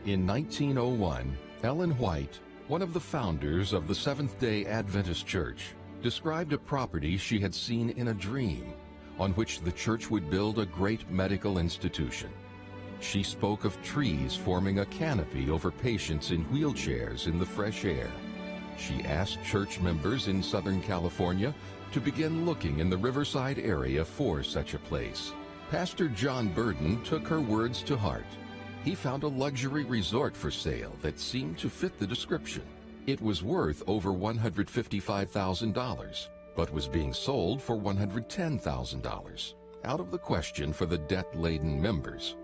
In 1901, Ellen White, one of the founders of the Seventh-day Adventist Church, described a property she had seen in a dream on which the church would build a great medical institution. She spoke of trees forming a canopy over patients in wheelchairs in the fresh air. She asked church members in Southern California to begin looking in the Riverside area for such a place. Pastor John Burden took her words to heart. He found a luxury resort for sale that seemed to fit the description. It was worth over $155,000, but was being sold for $110,000, out of the question for the debt-laden members.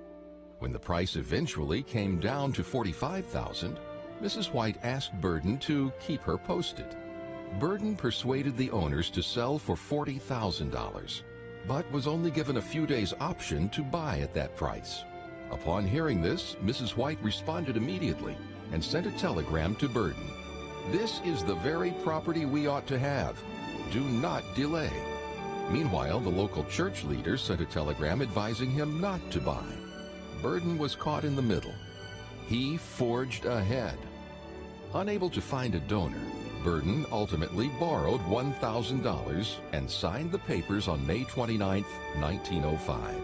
When the price eventually came down to $45,000, Mrs. White asked Burden to keep her posted. Burden persuaded the owners to sell for $40,000, but was only given a few days' option to buy at that price. Upon hearing this, Mrs. White responded immediately and sent a telegram to Burden. "This is the very property we ought to have. Do not delay." Meanwhile, the local church leader sent a telegram advising him not to buy. Burden was caught in the middle. He forged ahead. Unable to find a donor, Burden ultimately borrowed $1,000 and signed the papers on May 29, 1905.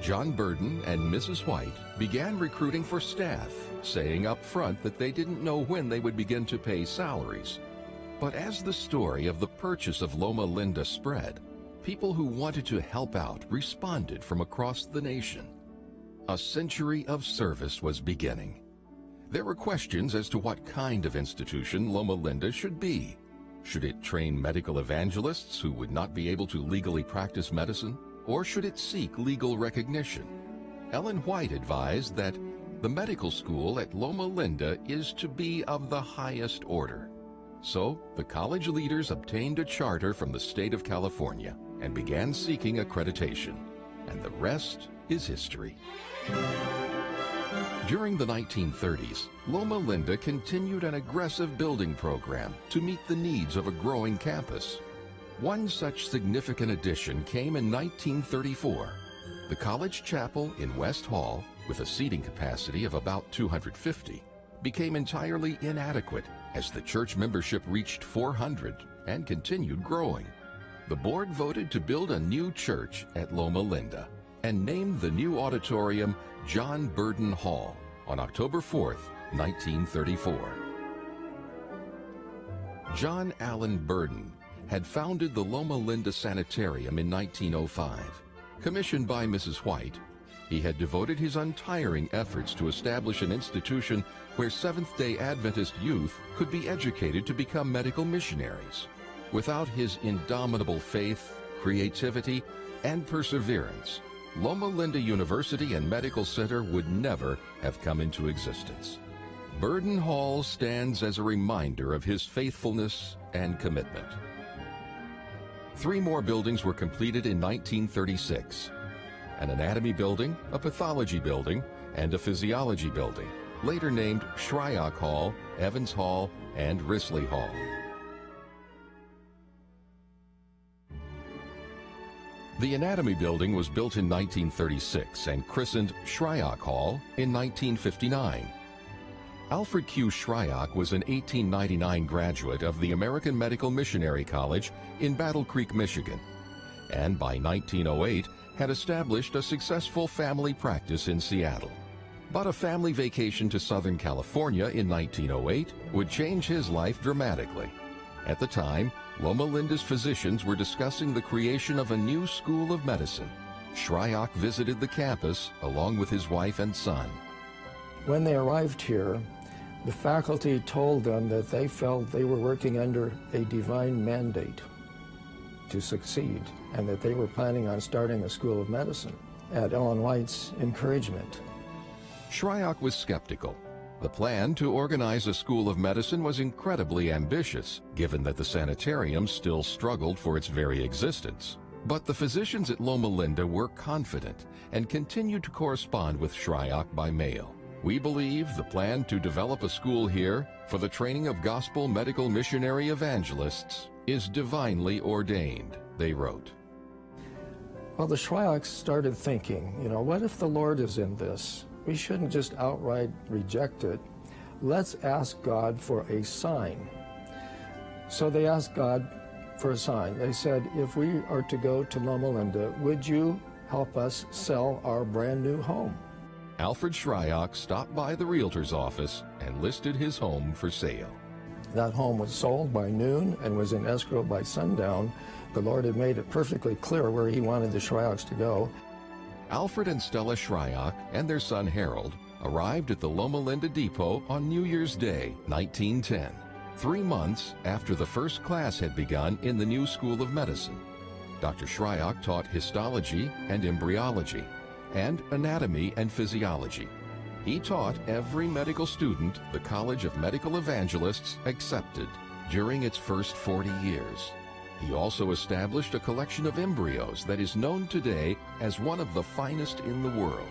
John Burden and Mrs. White began recruiting for staff, saying up front that they didn't know when they would begin to pay salaries. But as the story of the purchase of Loma Linda spread, people who wanted to help out responded from across the nation. A century of service was beginning. There were questions as to what kind of institution Loma Linda should be. Should it train medical evangelists who would not be able to legally practice medicine? Or should it seek legal recognition? Ellen White advised that the medical school at Loma Linda is to be of the highest order. So the college leaders obtained a charter from the state of California and began seeking accreditation. And the rest is history. During the 1930s, Loma Linda continued an aggressive building program to meet the needs of a growing campus. One such significant addition came in 1934. The college chapel in West Hall, with a seating capacity of about 250, became entirely inadequate as the church membership reached 400 and continued growing. The board voted to build a new church at Loma Linda and named the new auditorium John Burden Hall on October 4, 1934. John Allen Burden had founded the Loma Linda Sanitarium in 1905. Commissioned by Mrs. White, he had devoted his untiring efforts to establish an institution where Seventh-day Adventist youth could be educated to become medical missionaries. Without his indomitable faith, creativity, and perseverance, Loma Linda University and Medical Center would never have come into existence. Burden Hall stands as a reminder of his faithfulness and commitment. 3 more buildings were completed in 1936. An anatomy building, a pathology building, and a physiology building, later named Shryock Hall, Evans Hall, and Risley Hall. The anatomy building was built in 1936 and christened Shryock Hall in 1959. Alfred Q. Shryock was an 1899 graduate of the American Medical Missionary College in Battle Creek, Michigan, and by 1908 had established a successful family practice in Seattle. But a family vacation to Southern California in 1908 would change his life dramatically. At the time, Loma Linda's physicians were discussing the creation of a new school of medicine. Shryock visited the campus along with his wife and son. When they arrived here, the faculty told them that they felt they were working under a divine mandate to succeed, and that they were planning on starting a school of medicine at Ellen White's encouragement. Shryock was skeptical. The plan to organize a school of medicine was incredibly ambitious, given that the sanitarium still struggled for its very existence. But the physicians at Loma Linda were confident and continued to correspond with Shryock by mail. "We believe the plan to develop a school here for the training of gospel medical missionary evangelists is divinely ordained," they wrote. Well, the Shryock's started thinking, what if the Lord is in this? we shouldn't just outright reject it. Let's ask God for a sign. So they asked God for a sign. They said, if we are to go to Loma Linda, would you help us sell our brand new home? Alfred Shryock stopped by the realtor's office and listed his home for sale. That home was sold by noon and was in escrow by sundown. The Lord had made it perfectly clear where he wanted the Shryoks to go. Alfred and Stella Shryock and their son Harold arrived at the Loma Linda Depot on New Year's Day, 1910, 3 months after the first class had begun in the new School of Medicine. Dr. Shryock taught histology and embryology, and anatomy and physiology. He taught every medical student the College of Medical Evangelists accepted during its first 40 years. He also established a collection of embryos that is known today as one of the finest in the world.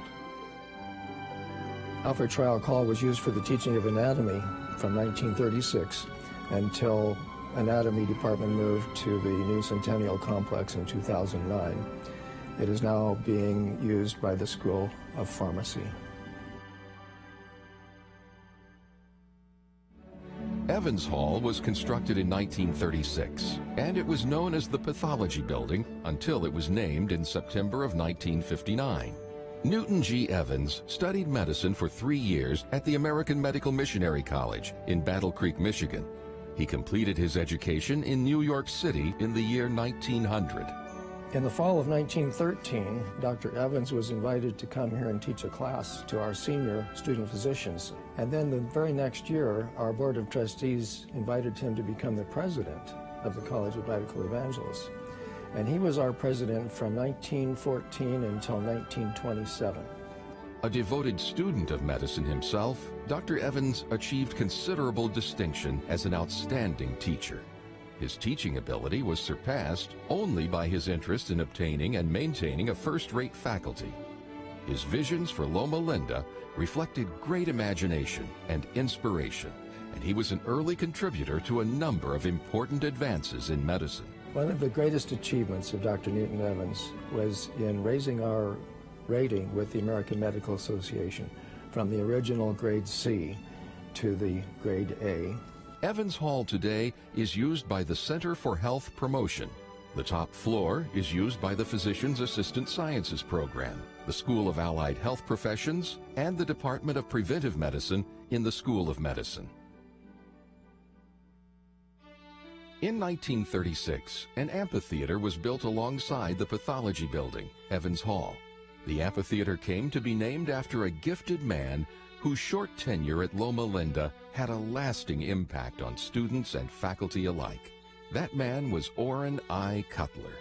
Alfred Shryock Hall was used for the teaching of anatomy from 1936 until anatomy department moved to the new Centennial Complex in 2009. It is now being used by the School of Pharmacy. Evans Hall was constructed in 1936, and it was known as the Pathology Building until it was named in September of 1959. Newton G. Evans studied medicine for 3 years at the American Medical Missionary College in Battle Creek, Michigan. He completed his education in New York City in the year 1900. In the fall of 1913, Dr. Evans was invited to come here and teach a class to our senior student physicians. And then the very next year, our Board of Trustees invited him to become the president of the College of Medical Evangelists. And he was our president from 1914 until 1927. A devoted student of medicine himself, Dr. Evans achieved considerable distinction as an outstanding teacher. His teaching ability was surpassed only by his interest in obtaining and maintaining a first-rate faculty. His visions for Loma Linda reflected great imagination and inspiration, and he was an early contributor to a number of important advances in medicine. One of the greatest achievements of Dr. Newton Evans was in raising our rating with the American Medical Association from the original grade C to the grade A. Evans Hall today is used by the Center for Health Promotion. The top floor is used by the Physician's Assistant Sciences Program, the School of Allied Health Professions, and the Department of Preventive Medicine in the School of Medicine. In 1936, an amphitheater was built alongside the Pathology Building, Evans Hall. The amphitheater came to be named after a gifted man whose short tenure at Loma Linda had a lasting impact on students and faculty alike. That man was Orrin I. Cutler.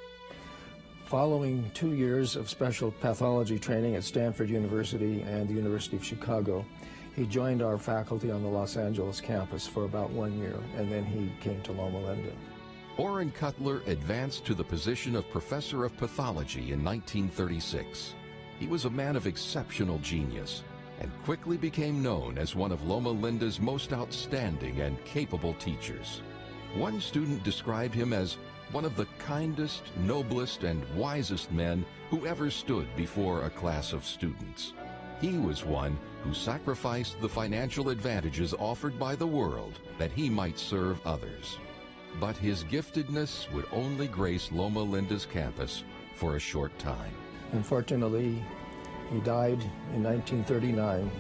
Following 2 years of special pathology training at Stanford University and the University of Chicago, he joined our faculty on the Los Angeles campus for about 1 year, and then he came to Loma Linda. Orrin Cutler advanced to the position of Professor of Pathology in 1936. He was a man of exceptional genius and quickly became known as one of Loma Linda's most outstanding and capable teachers. One student described him as one of the kindest, noblest, and wisest men who ever stood before a class of students. He was one who sacrificed the financial advantages offered by the world that he might serve others. But his giftedness would only grace Loma Linda's campus for a short time. Unfortunately, he died in 1939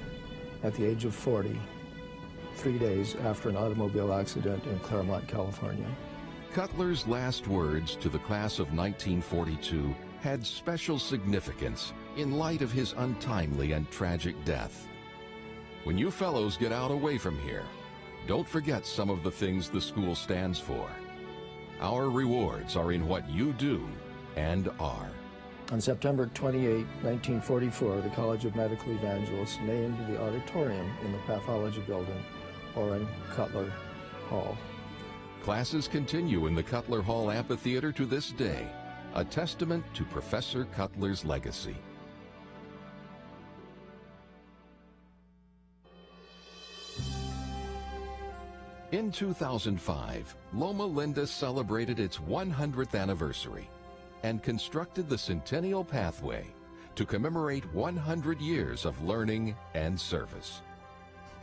at the age of 40, 3 days after an automobile accident in Claremont, California. Cutler's last words to the class of 1942 had special significance in light of his untimely and tragic death. When you fellows get out away from here, don't forget some of the things the school stands for. Our rewards are in what you do and are. On September 28, 1944, the College of Medical Evangelists named the auditorium in the Pathology Building Orrin Cutler Hall. Classes continue in the Cutler Hall Amphitheater to this day, a testament to Professor Cutler's legacy. In 2005, Loma Linda celebrated its 100th anniversary and constructed the Centennial Pathway, to commemorate 100 years of learning and service.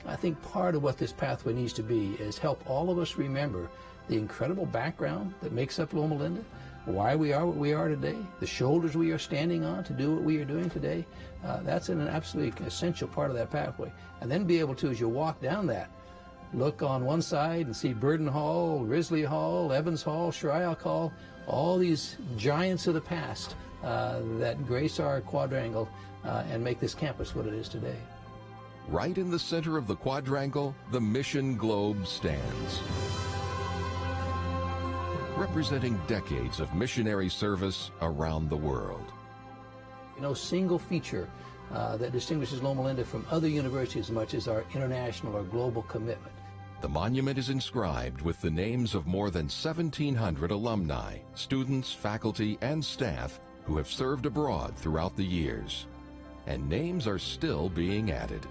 I think part of what this pathway needs to be is help all of us remember the incredible background that makes up Loma Linda, why we are what we are today, the shoulders we are standing on to do what we are doing today. That's an absolutely essential part of that pathway. And then be able to, as you walk down that, look on one side and see Burden Hall, Risley Hall, Evans Hall, Shryock Hall, all these giants of the past that grace our quadrangle and make this campus what it is today. Right in the center of the quadrangle, the mission globe stands, representing decades of missionary service around the world. No single feature that distinguishes Loma Linda from other universities as much as our international or global commitment. The monument is inscribed with the names of more than 1,700 alumni, students, faculty, and staff who have served abroad throughout the years. And names are still being added.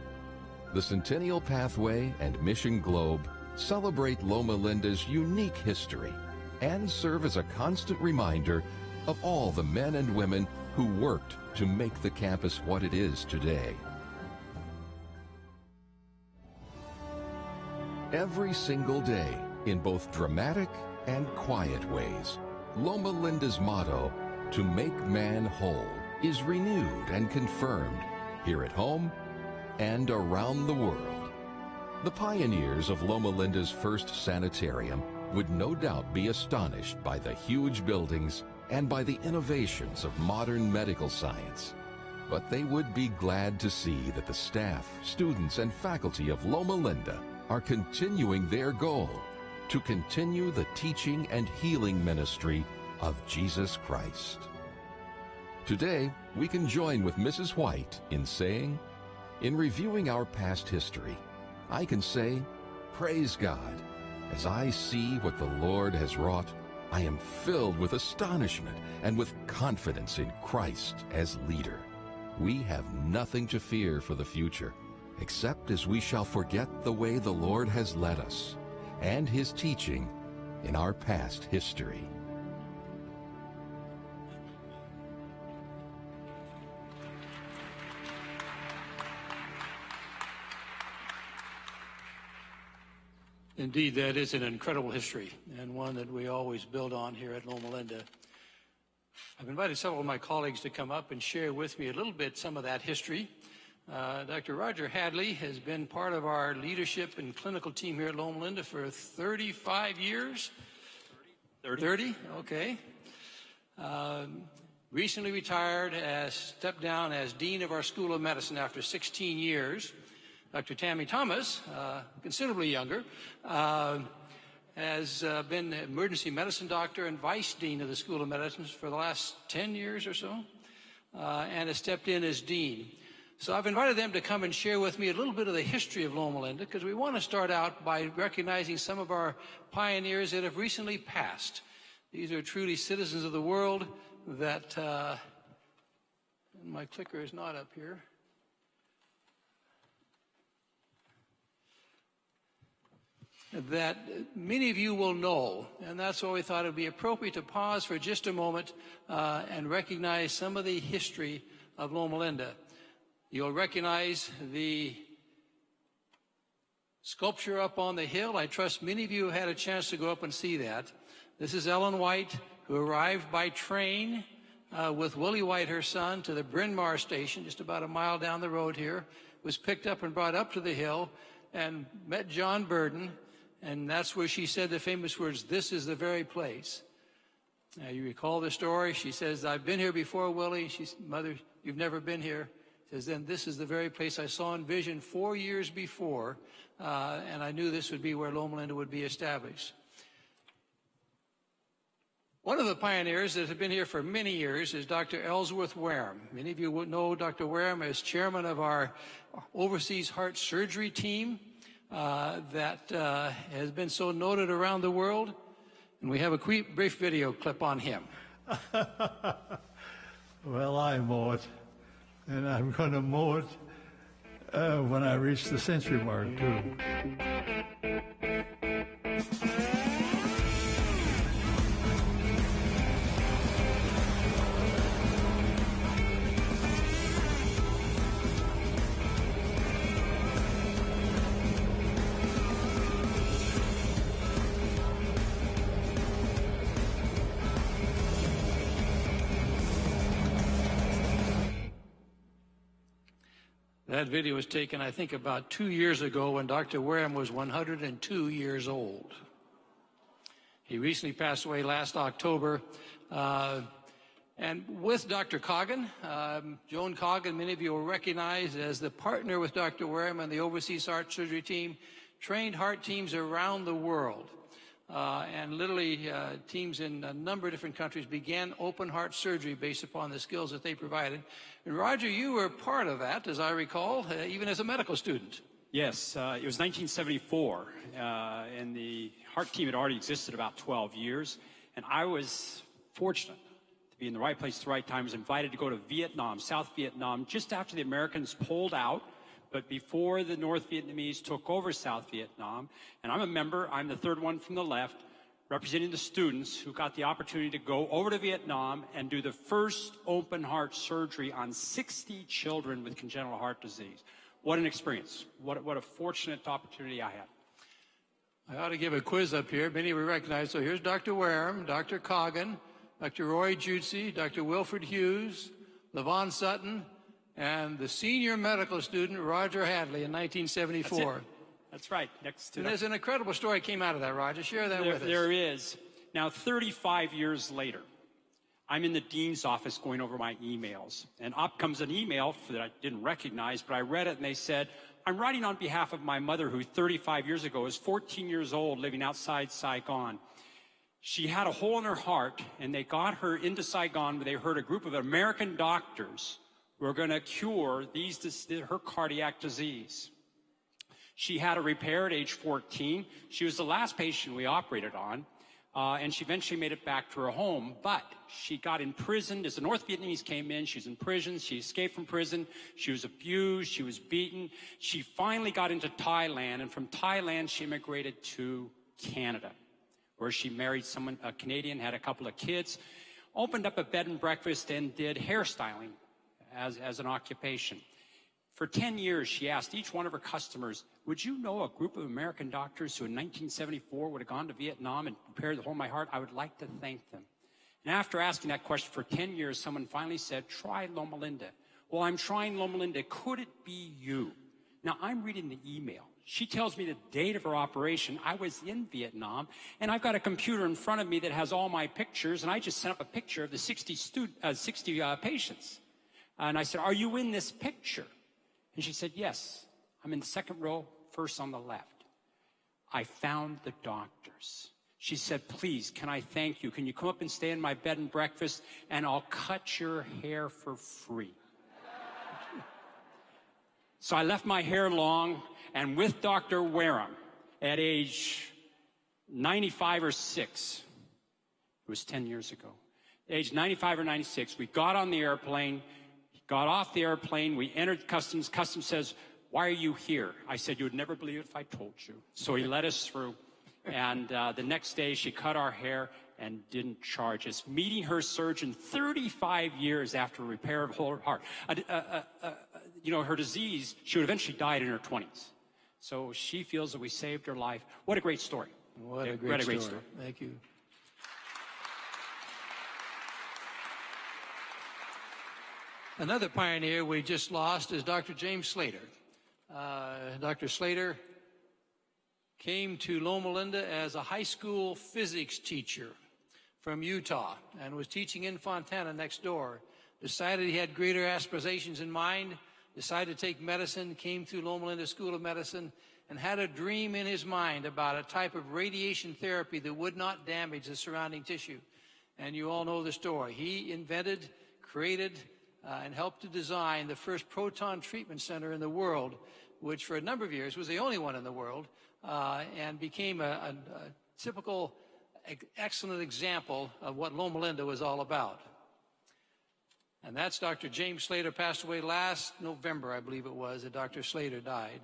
The Centennial Pathway and Mission Globe celebrate Loma Linda's unique history and serve as a constant reminder of all the men and women who worked to make the campus what it is today. Every single day, in both dramatic and quiet ways, Loma Linda's motto, "To make man whole," is renewed and confirmed here at home and around the world. The pioneers of Loma Linda's first sanitarium would no doubt be astonished by the huge buildings and by the innovations of modern medical science. But they would be glad to see that the staff, students, and faculty of Loma Linda are continuing their goal to continue the teaching and healing ministry of Jesus Christ. Today, we can join with Mrs. White in saying, in reviewing our past history, I can say, praise God. As I see what the Lord has wrought, I am filled with astonishment and with confidence in Christ as leader. We have nothing to fear for the future, except as we shall forget the way the Lord has led us and His teaching in our past history. Indeed, that is an incredible history, and one that we always build on here at Loma Linda. I've invited several of my colleagues to come up and share with me a little bit some of that history. Dr. Roger Hadley has been part of our leadership and clinical team here at Loma Linda for 35 years. 30? Okay. Recently retired, stepped down as Dean of our School of Medicine after 16 years. Dr. Tammy Thomas, considerably younger, has been emergency medicine doctor and vice dean of the School of Medicine for the last 10 years or so, and has stepped in as dean. So I've invited them to come and share with me a little bit of the history of Loma Linda, because we want to start out by recognizing some of our pioneers that have recently passed. These are truly citizens of the world that, my clicker is not up here. That many of you will know, and that's why we thought it would be appropriate to pause for just a moment and recognize some of the history of Loma Linda. You'll recognize the sculpture up on the hill. I trust many of you have had a chance to go up and see that. This is Ellen White, who arrived by train with Willie White, her son, to the Bryn Mawr station, just about a mile down the road here, was picked up and brought up to the hill and met John Burden. And that's where she said the famous words, "This is the very place." Now, you recall the story. She says, "I've been here before, Willie." She's, "Mother, you've never been here." She says, "Then this is the very place I saw in vision 4 years before, and I knew this would be where Loma Linda would be established." One of the pioneers that have been here for many years is Dr. Ellsworth Wareham. Many of you would know Dr. Wareham as chairman of our overseas heart surgery team. That has been so noted around the world. And we have a brief video clip on him. Well, I mow it, and I'm going to mow it when I reach the century mark, too. That video was taken, I think, about 2 years ago when Dr. Wareham was 102 years old. He recently passed away last October. And with Dr. Coggin, Joan Coggin, many of you will recognize as the partner with Dr. Wareham and the overseas heart surgery team, trained heart teams around the world. And literally teams in a number of different countries began open heart surgery based upon the skills that they provided. And Roger, you were part of that, as I recall, even as a medical student. Yes, it was 1974, and the heart team had already existed about 12 years, and I was fortunate to be in the right place at the right time. I was invited to go to Vietnam, South Vietnam, just after the Americans pulled out, but before the North Vietnamese took over South Vietnam. And I'm a member, I'm the third one from the left, representing the students who got the opportunity to go over to Vietnam and do the first open heart surgery on 60 children with congenital heart disease. What an experience. What a fortunate opportunity I had. I ought to give a quiz up here. Many will recognize. So here's Dr. Wareham, Dr. Coggin, Dr. Roy Jutsi, Dr. Wilfred Hughes, Levon Sutton, and the senior medical student, Roger Hadley, in 1974. That's right. Next to and there's an incredible story came out of that, Roger. Share that with us. There is. Now, 35 years later, I'm in the dean's office going over my emails, and up comes an email that I didn't recognize, but I read it, and they said, I'm writing on behalf of my mother, who 35 years ago was 14 years old, living outside Saigon. She had a hole in her heart, and they got her into Saigon, where they heard a group of American doctors were going to cure her cardiac disease. She had a repair at age 14. She was the last patient we operated on, and she eventually made it back to her home. But she got imprisoned. As the North Vietnamese came in, she was in prison. She escaped from prison. She was abused. She was beaten. She finally got into Thailand, and from Thailand, she immigrated to Canada, where she married someone, a Canadian, had a couple of kids, opened up a bed and breakfast, and did hairstyling as an occupation. For 10 years, she asked each one of her customers, would you know a group of American doctors who in 1974 would have gone to Vietnam and prepared the hole in my heart? I would like to thank them. And after asking that question for 10 years, someone finally said, try Loma Linda. Well, I'm trying Loma Linda. Could it be you? Now, I'm reading the email. She tells me the date of her operation. I was in Vietnam, and I've got a computer in front of me that has all my pictures, and I just sent up a picture of the 60 patients. And I said, are you in this picture? And she said, yes, I'm in the second row, first on the left. I found the doctors. She said, please, can I thank you? Can you come up and stay in my bed and breakfast, and I'll cut your hair for free. So I left my hair long, and with Dr. Wareham at age 95 or 6, it was 10 years ago, age 95 or 96, we got on the airplane, got off the airplane, we entered customs. Customs says, why are you here? I said, you would never believe it if I told you. So he let us through. And the next day, she cut our hair and didn't charge us. Meeting her surgeon 35 years after repair of her heart. Her disease, she would eventually died in her 20s. So she feels that we saved her life. What a great story. What a great story. Thank you. Another pioneer we just lost is Dr. James Slater. Dr. Slater came to Loma Linda as a high school physics teacher from Utah and was teaching in Fontana next door. Decided he had greater aspirations in mind, decided to take medicine, came through Loma Linda School of Medicine, and had a dream in his mind about a type of radiation therapy that would not damage the surrounding tissue. And you all know the story. He invented, created, and helped to design the first proton treatment center in the world, which for a number of years was the only one in the world, and became a typical, excellent example of what Loma Linda was all about. And that's Dr. James Slater, passed away last November, I believe it was, that Dr. Slater died.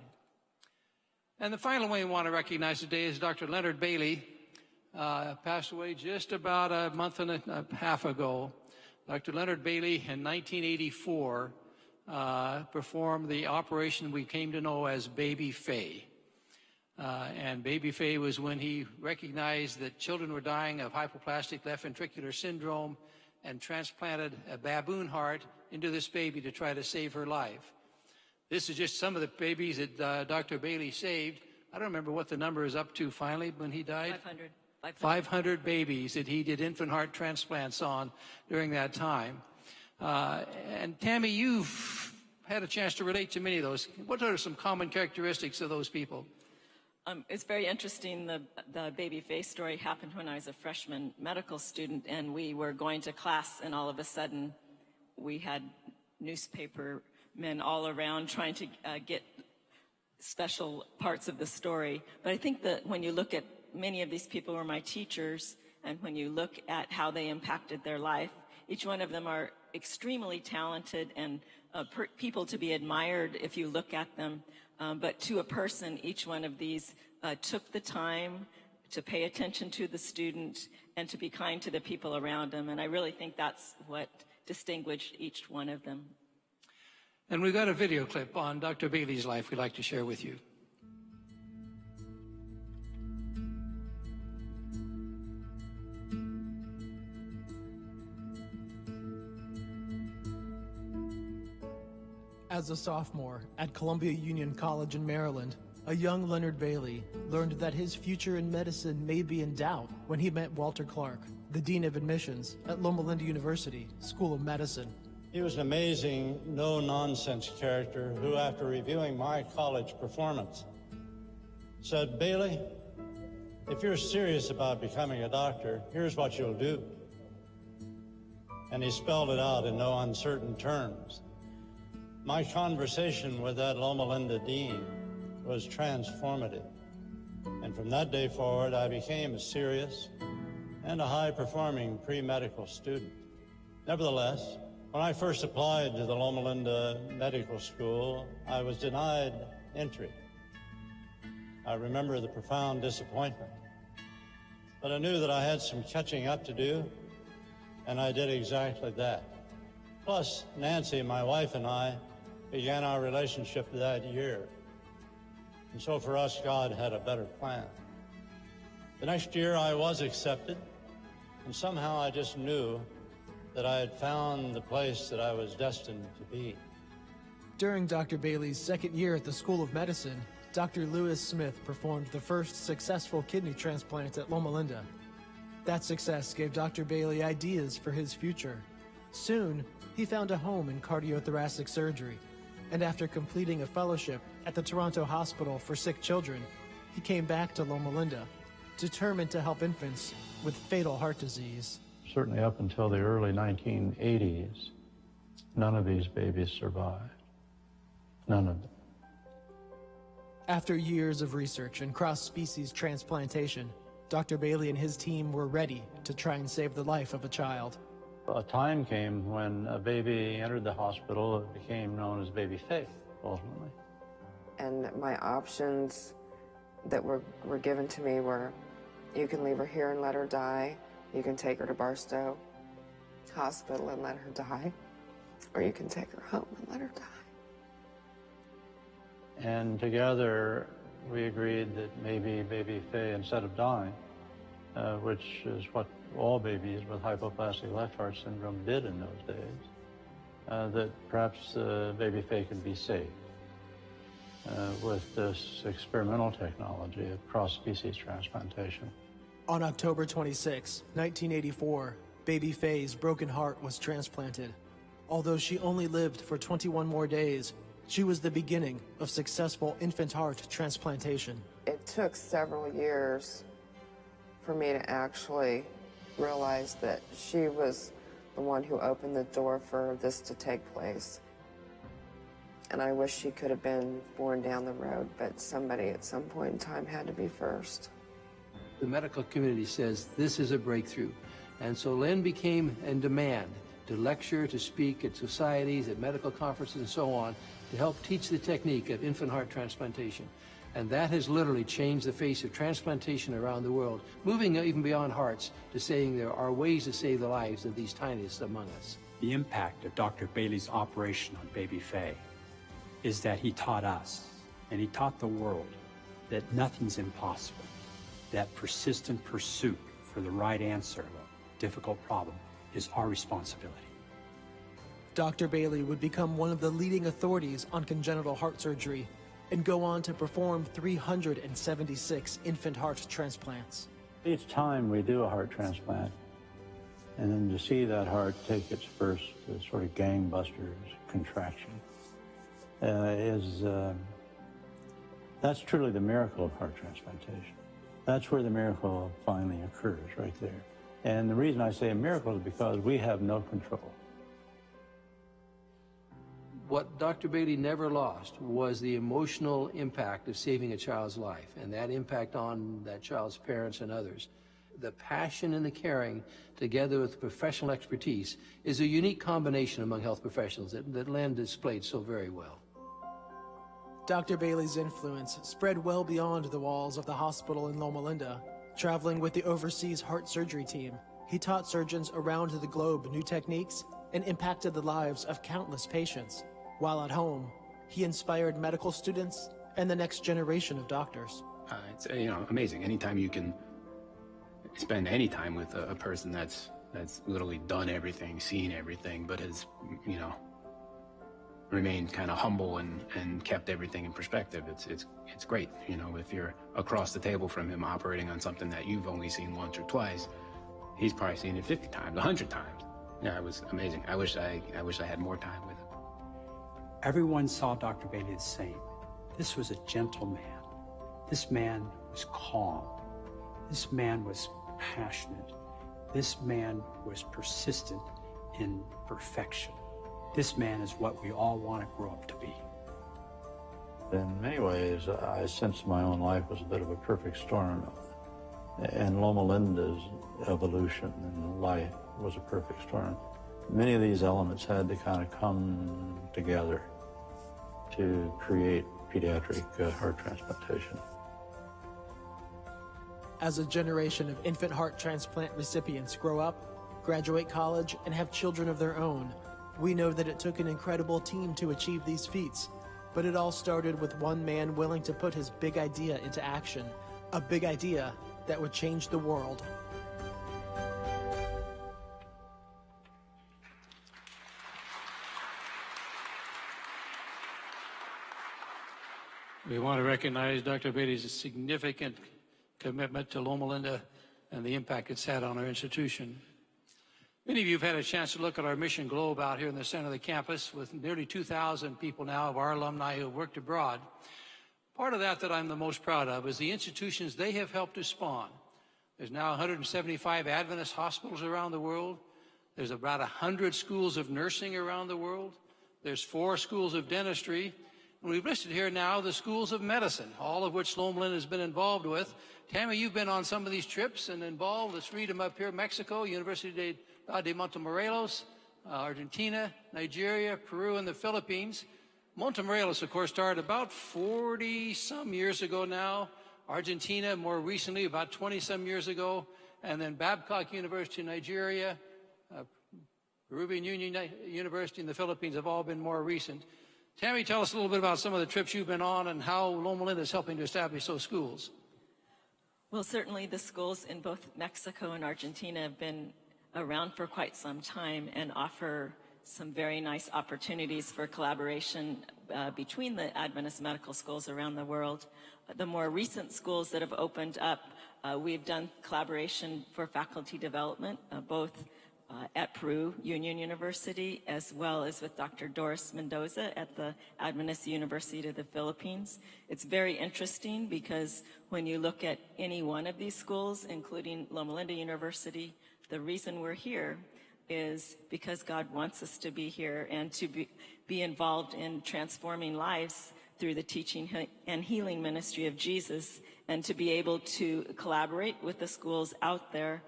And the final one we want to recognize today is Dr. Leonard Bailey, passed away just about a month and a half ago. Dr. Leonard Bailey, in 1984, performed the operation we came to know as Baby Fay. And Baby Fay was when he recognized that children were dying of hypoplastic left ventricular syndrome and transplanted a baboon heart into this baby to try to save her life. This is just some of the babies that Dr. Bailey saved. I don't remember what the number is up to finally when he died. 500. 500 babies that he did infant heart transplants on during that time. And Tammy, you've had a chance to relate to many of those. What are some common characteristics of those people? It's very interesting. The baby face story happened when I was a freshman medical student, and we were going to class, and all of a sudden we had newspaper men all around trying to get special parts of the story. But I think that when you look at many of these people were my teachers, and when you look at how they impacted their life, each one of them are extremely talented and people to be admired if you look at them. But to a person, each one of these took the time to pay attention to the student and to be kind to the people around them. And I really think that's what distinguished each one of them. And we've got a video clip on Dr. Bailey's life we'd like to share with you. As a sophomore at Columbia Union College in Maryland, a young Leonard Bailey learned that his future in medicine may be in doubt when he met Walter Clark, the Dean of Admissions at Loma Linda University School of Medicine. He was an amazing, no-nonsense character who, after reviewing my college performance, said, "Bailey, if you're serious about becoming a doctor, here's what you'll do." And he spelled it out in no uncertain terms. My conversation with that Loma Linda dean was transformative. And from that day forward, I became a serious and a high-performing pre-medical student. Nevertheless, when I first applied to the Loma Linda Medical School, I was denied entry. I remember the profound disappointment. But I knew that I had some catching up to do, and I did exactly that. Plus, Nancy, my wife, and I began our relationship that year. And so for us, God had a better plan. The next year, I was accepted, and somehow I just knew that I had found the place that I was destined to be. During Dr. Bailey's second year at the School of Medicine, Dr. Lewis Smith performed the first successful kidney transplant at Loma Linda. That success gave Dr. Bailey ideas for his future. Soon, he found a home in cardiothoracic surgery, and after completing a fellowship at the Toronto Hospital for Sick Children, he came back to Loma Linda, determined to help infants with fatal heart disease. Certainly up until the early 1980s, none of these babies survived. None of them. After years of research and cross-species transplantation, Dr. Bailey and his team were ready to try and save the life of a child. A time came when a baby entered the hospital. It became known as baby Faith, ultimately. And my options that were given to me were, you can leave her here and let her die, you can take her to Barstow Hospital and let her die, or you can take her home and let her die. And together, we agreed that maybe baby Faye, instead of dying, which is what all babies with hypoplastic left heart syndrome did in those days, that perhaps baby Faye could be saved with this experimental technology of cross-species transplantation. On October 26, 1984, baby Faye's broken heart was transplanted. Although she only lived for 21 more days, she was the beginning of successful infant heart transplantation. It took several years for me to actually realize that she was the one who opened the door for this to take place. And I wish she could have been born down the road, but somebody at some point in time had to be first. The medical community says this is a breakthrough. And so Len became in demand to lecture, to speak at societies, at medical conferences, and so on, to help teach the technique of infant heart transplantation. And that has literally changed the face of transplantation around the world, moving even beyond hearts to saying there are ways to save the lives of these tiniest among us. The impact of Dr. Bailey's operation on baby Faye is that he taught us, and he taught the world, that nothing's impossible, that persistent pursuit for the right answer of a difficult problem is our responsibility. Dr. Bailey would become one of the leading authorities on congenital heart surgery and go on to perform 376 infant heart transplants. Each time we do a heart transplant, and then to see that heart take its first sort of gangbusters contraction that's truly the miracle of heart transplantation. That's where the miracle finally occurs, right there. And the reason I say a miracle is because we have no control. What Dr. Bailey never lost was the emotional impact of saving a child's life, and that impact on that child's parents and others. The passion and the caring, together with professional expertise, is a unique combination among health professionals that Len displayed so very well. Dr. Bailey's influence spread well beyond the walls of the hospital in Loma Linda. Traveling with the overseas heart surgery team, he taught surgeons around the globe new techniques and impacted the lives of countless patients. While at home, he inspired medical students and the next generation of doctors. It's amazing. Anytime you can spend any time with a person that's literally done everything, seen everything, but has remained kind of humble and kept everything in perspective. It's great. If you're across the table from him operating on something that you've only seen once or twice, he's probably seen it 50 times, 100 times. Yeah, it was amazing. I wish I had more time with him. Everyone saw Dr. Bailey the same. This was a gentle man. This man was calm. This man was passionate. This man was persistent in perfection. This man is what we all want to grow up to be. In many ways, I sensed my own life was a bit of a perfect storm. And Loma Linda's evolution and life was a perfect storm. Many of these elements had to kind of come together to create pediatric heart transplantation. As a generation of infant heart transplant recipients grow up, graduate college, and have children of their own, we know that it took an incredible team to achieve these feats. But it all started with one man willing to put his big idea into action, a big idea that would change the world. We want to recognize Dr. Bailey's significant commitment to Loma Linda and the impact it's had on our institution. Many of you have had a chance to look at our mission globe out here in the center of the campus with nearly 2,000 people now of our alumni who have worked abroad. Part of that I'm the most proud of is the institutions they have helped to spawn. There's now 175 Adventist hospitals around the world. There's about 100 schools of nursing around the world. There's 4 schools of dentistry. And we've listed here now the schools of medicine, all of which Loma Linda has been involved with. Tammy, you've been on some of these trips and involved. Let's read them up here. Mexico, University de Montemorelos, Argentina, Nigeria, Peru, and the Philippines. Montemorelos, of course, started about 40-some years ago now. Argentina, more recently, about 20-some years ago. And then Babcock University in Nigeria, Peruvian Union University in the Philippines have all been more recent. Tammy, tell us a little bit about some of the trips you've been on and how Loma Linda is helping to establish those schools. Well, certainly the schools in both Mexico and Argentina have been around for quite some time and offer some very nice opportunities for collaboration between the Adventist medical schools around the world. The more recent schools that have opened up, we've done collaboration for faculty development, both at Peru Union University, as well as with Dr. Doris Mendoza at the Adventist University of the Philippines. It's very interesting because when you look at any one of these schools, including Loma Linda University, the reason we're here is because God wants us to be here and to be involved in transforming lives through the teaching and healing ministry of Jesus, and to be able to collaborate with the schools out there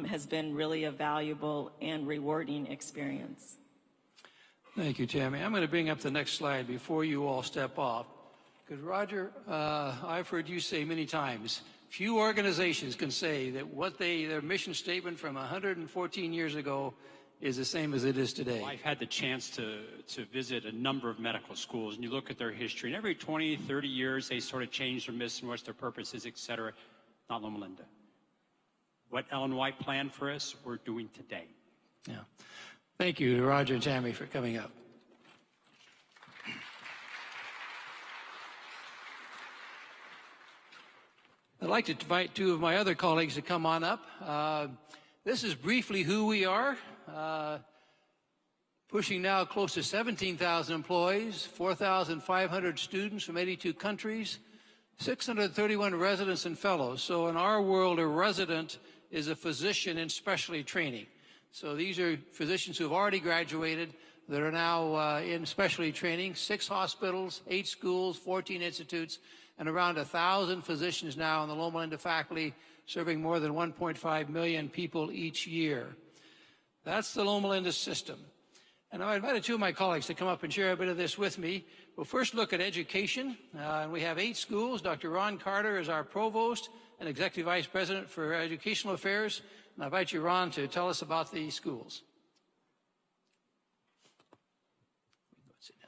has been really a valuable and rewarding experience. Thank you, Tammy. I'm going to bring up the next slide before you all step off. Because, Roger, I've heard you say many times, few organizations can say that their mission statement from 114 years ago is the same as it is today. Well, I've had the chance to visit a number of medical schools, and you look at their history, and every 20, 30 years, they sort of change their mission, what their purpose is, et cetera. Not Loma Linda. What Ellen White planned for us, we're doing today. Yeah. Thank you to Roger and Tammy for coming up. I'd like to invite two of my other colleagues to come on up. This is briefly who we are. Pushing now close to 17,000 employees, 4,500 students from 82 countries, 631 residents and fellows. So in our world, a resident is a physician in specialty training. So these are physicians who have already graduated that are now in specialty training, 6 hospitals, 8 schools, 14 institutes, and around 1,000 physicians now in the Loma Linda faculty, serving more than 1.5 million people each year. That's the Loma Linda system. And I invited two of my colleagues to come up and share a bit of this with me. We'll first look at education. And we have 8 schools. Dr. Ron Carter is our provost and executive vice president for educational affairs. And I invite you, Ron, to tell us about the schools.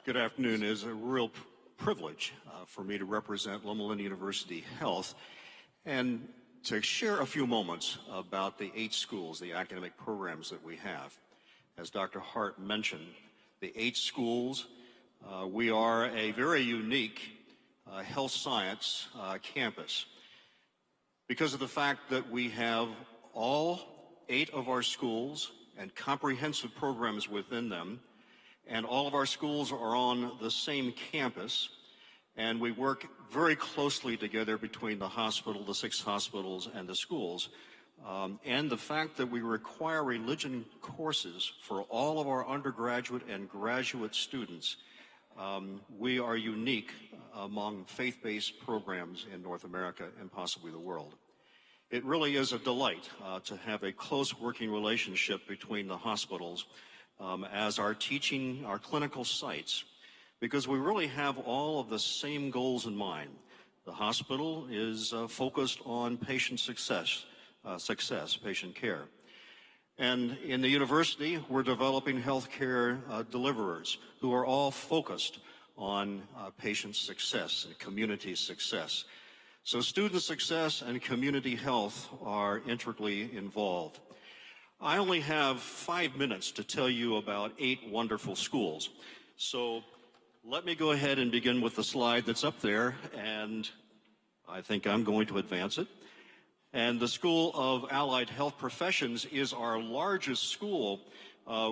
Good afternoon. It is a real privilege for me to represent Loma Linda University Health and to share a few moments about the 8 schools, the academic programs that we have. As Dr. Hart mentioned, the 8 schools, we are a very unique health science campus because of the fact that we have all 8 of our schools and comprehensive programs within them, and all of our schools are on the same campus, and we work very closely together between the hospital, the 6 hospitals, and the schools. And the fact that we require religion courses for all of our undergraduate and graduate students, we are unique among faith-based programs in North America and possibly the world. It really is a delight to have a close working relationship between the hospitals as our teaching, our clinical sites, because we really have all of the same goals in mind. The hospital is focused on patient success, patient care. And in the university, we're developing healthcare deliverers who are all focused on patient success and community success. So student success and community health are intricately involved. I only have 5 minutes to tell you about 8 wonderful schools. So let me go ahead and begin with the slide that's up there, and I think I'm going to advance it. And the School of Allied Health Professions is our largest school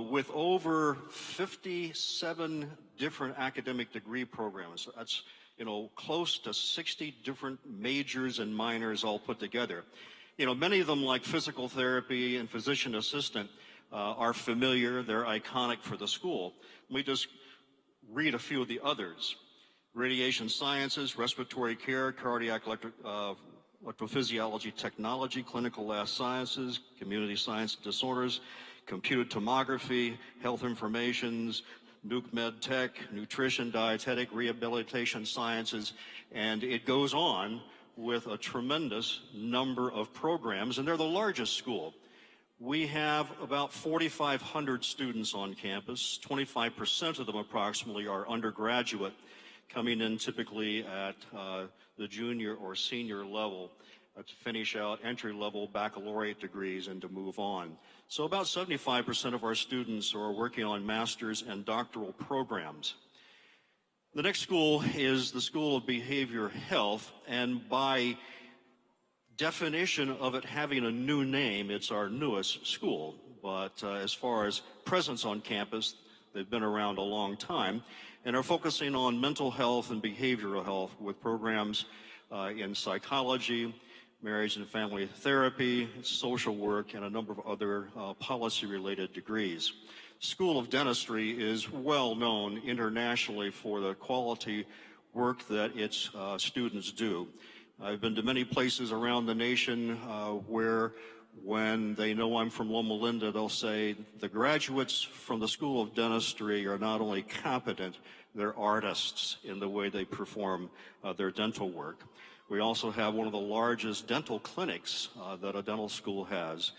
with over 57 different academic degree programs. That's, close to 60 different majors and minors all put together. Many of them, like physical therapy and physician assistant, are familiar. They're iconic for the school. Let me just read a few of the others. Radiation sciences, respiratory care, cardiac electrophysiology technology, clinical lab sciences, community science disorders, computed tomography, health informations, nuke med tech, nutrition, dietetic, rehabilitation sciences, and it goes on with a tremendous number of programs, and they're the largest school. We have about 4,500 students on campus. 25% of them approximately are undergraduate, coming in typically at the junior or senior level to finish out entry-level baccalaureate degrees and to move on. So about 75% of our students are working on master's and doctoral programs. The next school is the School of Behavior Health, and by definition of it having a new name, it's our newest school. But as far as presence on campus, they've been around a long time and are focusing on mental health and behavioral health with programs in psychology, marriage and family therapy, social work, and a number of other policy-related degrees. School of Dentistry is well known internationally for the quality work that its students do. I've been to many places around the nation where when they know I'm from Loma Linda, they'll say the graduates from the School of Dentistry are not only competent, they're artists in the way they perform their dental work. We also have one of the largest dental clinics that a dental school has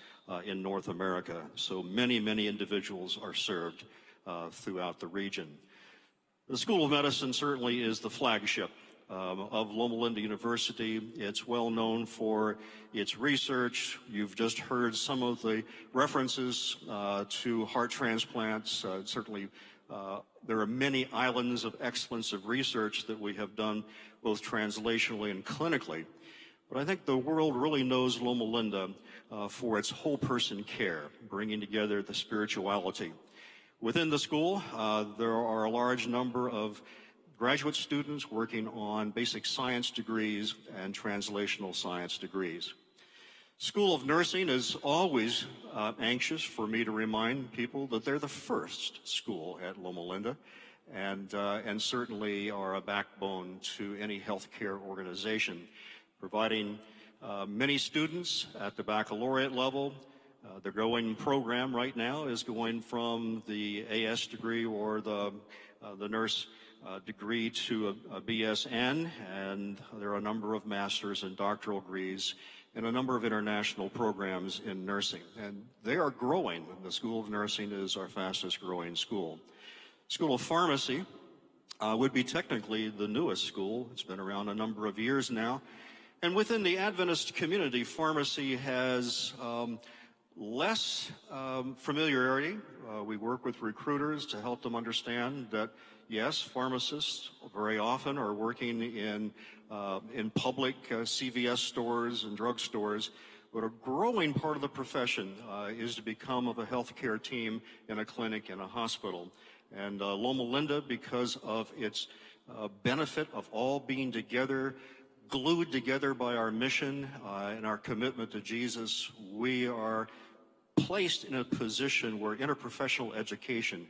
in North America. So many, many individuals are served throughout the region. The School of Medicine certainly is the flagship of Loma Linda University. It's well known for its research. You've just heard some of the references to heart transplants. Certainly, there are many islands of excellence of research that we have done both translationally and clinically. But I think the world really knows Loma Linda for its whole person care, bringing together the spirituality. Within the school, there are a large number of graduate students working on basic science degrees and translational science degrees. School of Nursing is always anxious for me to remind people that they're the first school at Loma Linda, and certainly are a backbone to any healthcare organization, providing many students at the baccalaureate level. The growing program right now is going from the AS degree or the nurse degree to a BSN, and there are a number of master's and doctoral degrees and a number of international programs in nursing. And they are growing. The School of Nursing is our fastest growing school. School of Pharmacy would be technically the newest school. It's been around a number of years now. And within the Adventist community, pharmacy has less familiarity. We work with recruiters to help them understand that, yes, pharmacists very often are working in public CVS stores and drugstores, but a growing part of the profession is to become of a healthcare team in a clinic and a hospital. And Loma Linda, because of its benefit of all being together, glued together by our mission and our commitment to Jesus, we are placed in a position where interprofessional education,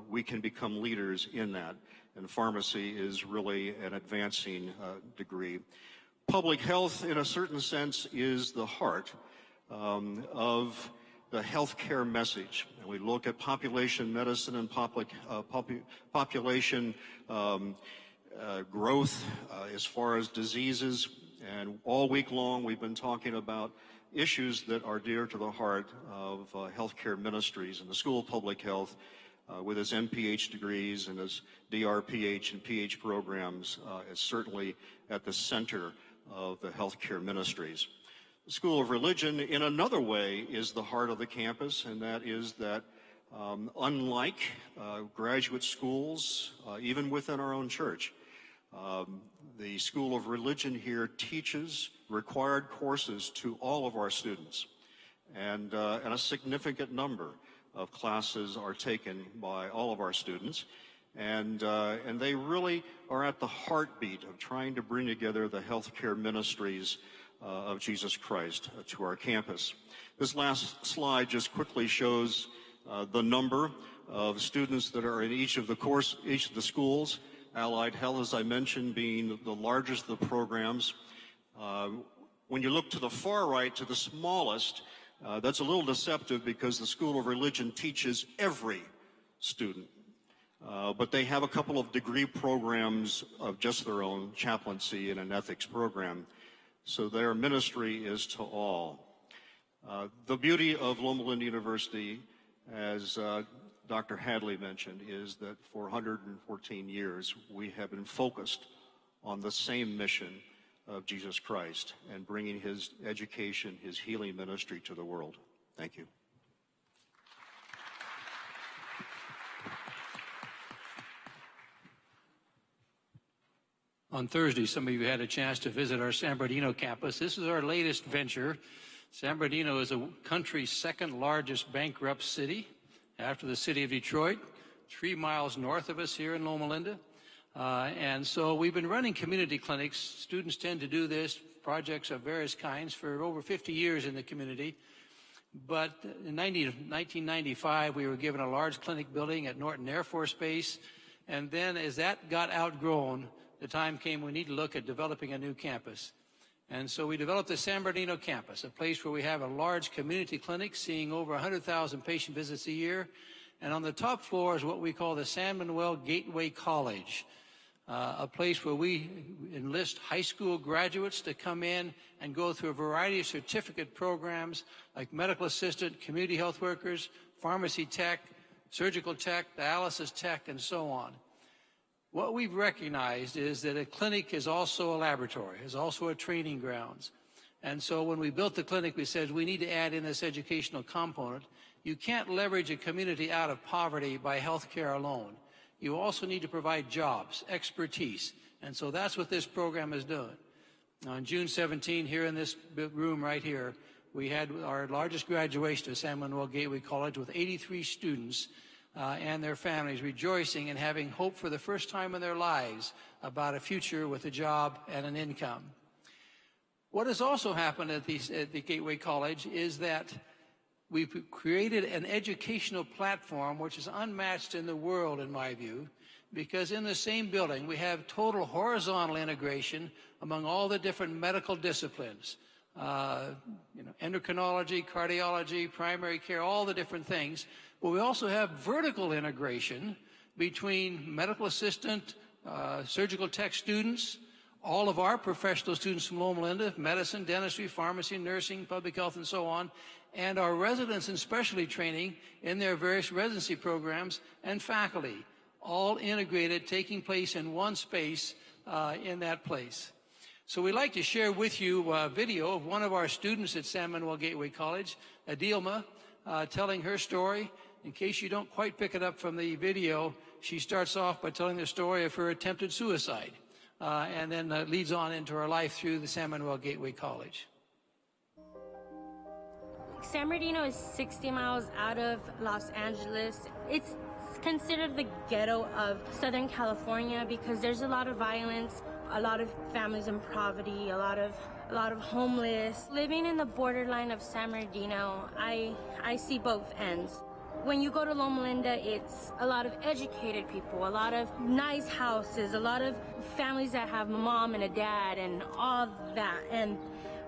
we can become leaders in that. And pharmacy is really an advancing degree. Public health, in a certain sense, is the heart of the healthcare message. And we look at population medicine and population growth as far as diseases. And all week long, we've been talking about issues that are dear to the heart of healthcare ministries. And the School of Public Health, with its MPH degrees and its DRPH and PH programs, is certainly at the center of the healthcare ministries. The School of Religion, in another way, is the heart of the campus, and that is that unlike graduate schools, even within our own church, the School of Religion here teaches required courses to all of our students, and a significant number of classes are taken by all of our students, and they really are at the heartbeat of trying to bring together the healthcare ministries of Jesus Christ to our campus. This last slide just quickly shows the number of students that are in each of the schools. Allied Health, as I mentioned, being the largest of the programs. When you look to the far right, to the smallest, that's a little deceptive because the School of Religion teaches every student. But they have a couple of degree programs of just their own, chaplaincy and an ethics program. So their ministry is to all. The beauty of Loma Linda University, as Dr. Hadley mentioned, is that for 114 years we have been focused on the same mission of Jesus Christ and bringing his education, his healing ministry to the world. Thank you. On Thursday, some of you had a chance to visit our San Bernardino campus. This is our latest venture. San Bernardino is the country's second largest bankrupt city after the city of Detroit, 3 miles north of us here in Loma Linda. And so we've been running community clinics. Students tend to do this, projects of various kinds, for over 50 years in the community. But in 1995, we were given a large clinic building at Norton Air Force Base. And then as that got outgrown, the time came we need to look at developing a new campus. And so we developed the San Bernardino campus, a place where we have a large community clinic seeing over 100,000 patient visits a year. And on the top floor is what we call the San Manuel Gateway College, a place where we enlist high school graduates to come in and go through a variety of certificate programs like medical assistant, community health workers, pharmacy tech, surgical tech, dialysis tech, and so on. What we've recognized is that a clinic is also a laboratory, is also a training grounds. And so when we built the clinic, we said we need to add in this educational component. You can't leverage a community out of poverty by healthcare alone. You also need to provide jobs, expertise. And so that's what this program is doing. On June 17, here in this room right here, we had our largest graduation of San Manuel Gateway College with 83 students and their families rejoicing and having hope for the first time in their lives about a future with a job and an income. What has also happened at the Gateway College is that we've created an educational platform which is unmatched in the world, in my view, because in the same building we have total horizontal integration among all the different medical disciplines, endocrinology, cardiology, primary care, all the different things. But we also have vertical integration between medical assistant, surgical tech students, all of our professional students from Loma Linda, medicine, dentistry, pharmacy, nursing, public health, and so on, and our residents in specialty training in their various residency programs, and faculty, all integrated, taking place in one space in that place. So we'd like to share with you a video of one of our students at San Manuel Gateway College, Adilma, telling her story. In case you don't quite pick it up from the video, she starts off by telling the story of her attempted suicide, and then leads on into her life through the San Manuel Gateway College. San Bernardino is 60 miles out of Los Angeles. It's considered the ghetto of Southern California because there's a lot of violence, a lot of families in poverty, a lot of homeless. Living in the borderline of San Bernardino, I see both ends. When you go to Loma Linda, it's a lot of educated people, a lot of nice houses, a lot of families that have a mom and a dad and all that. And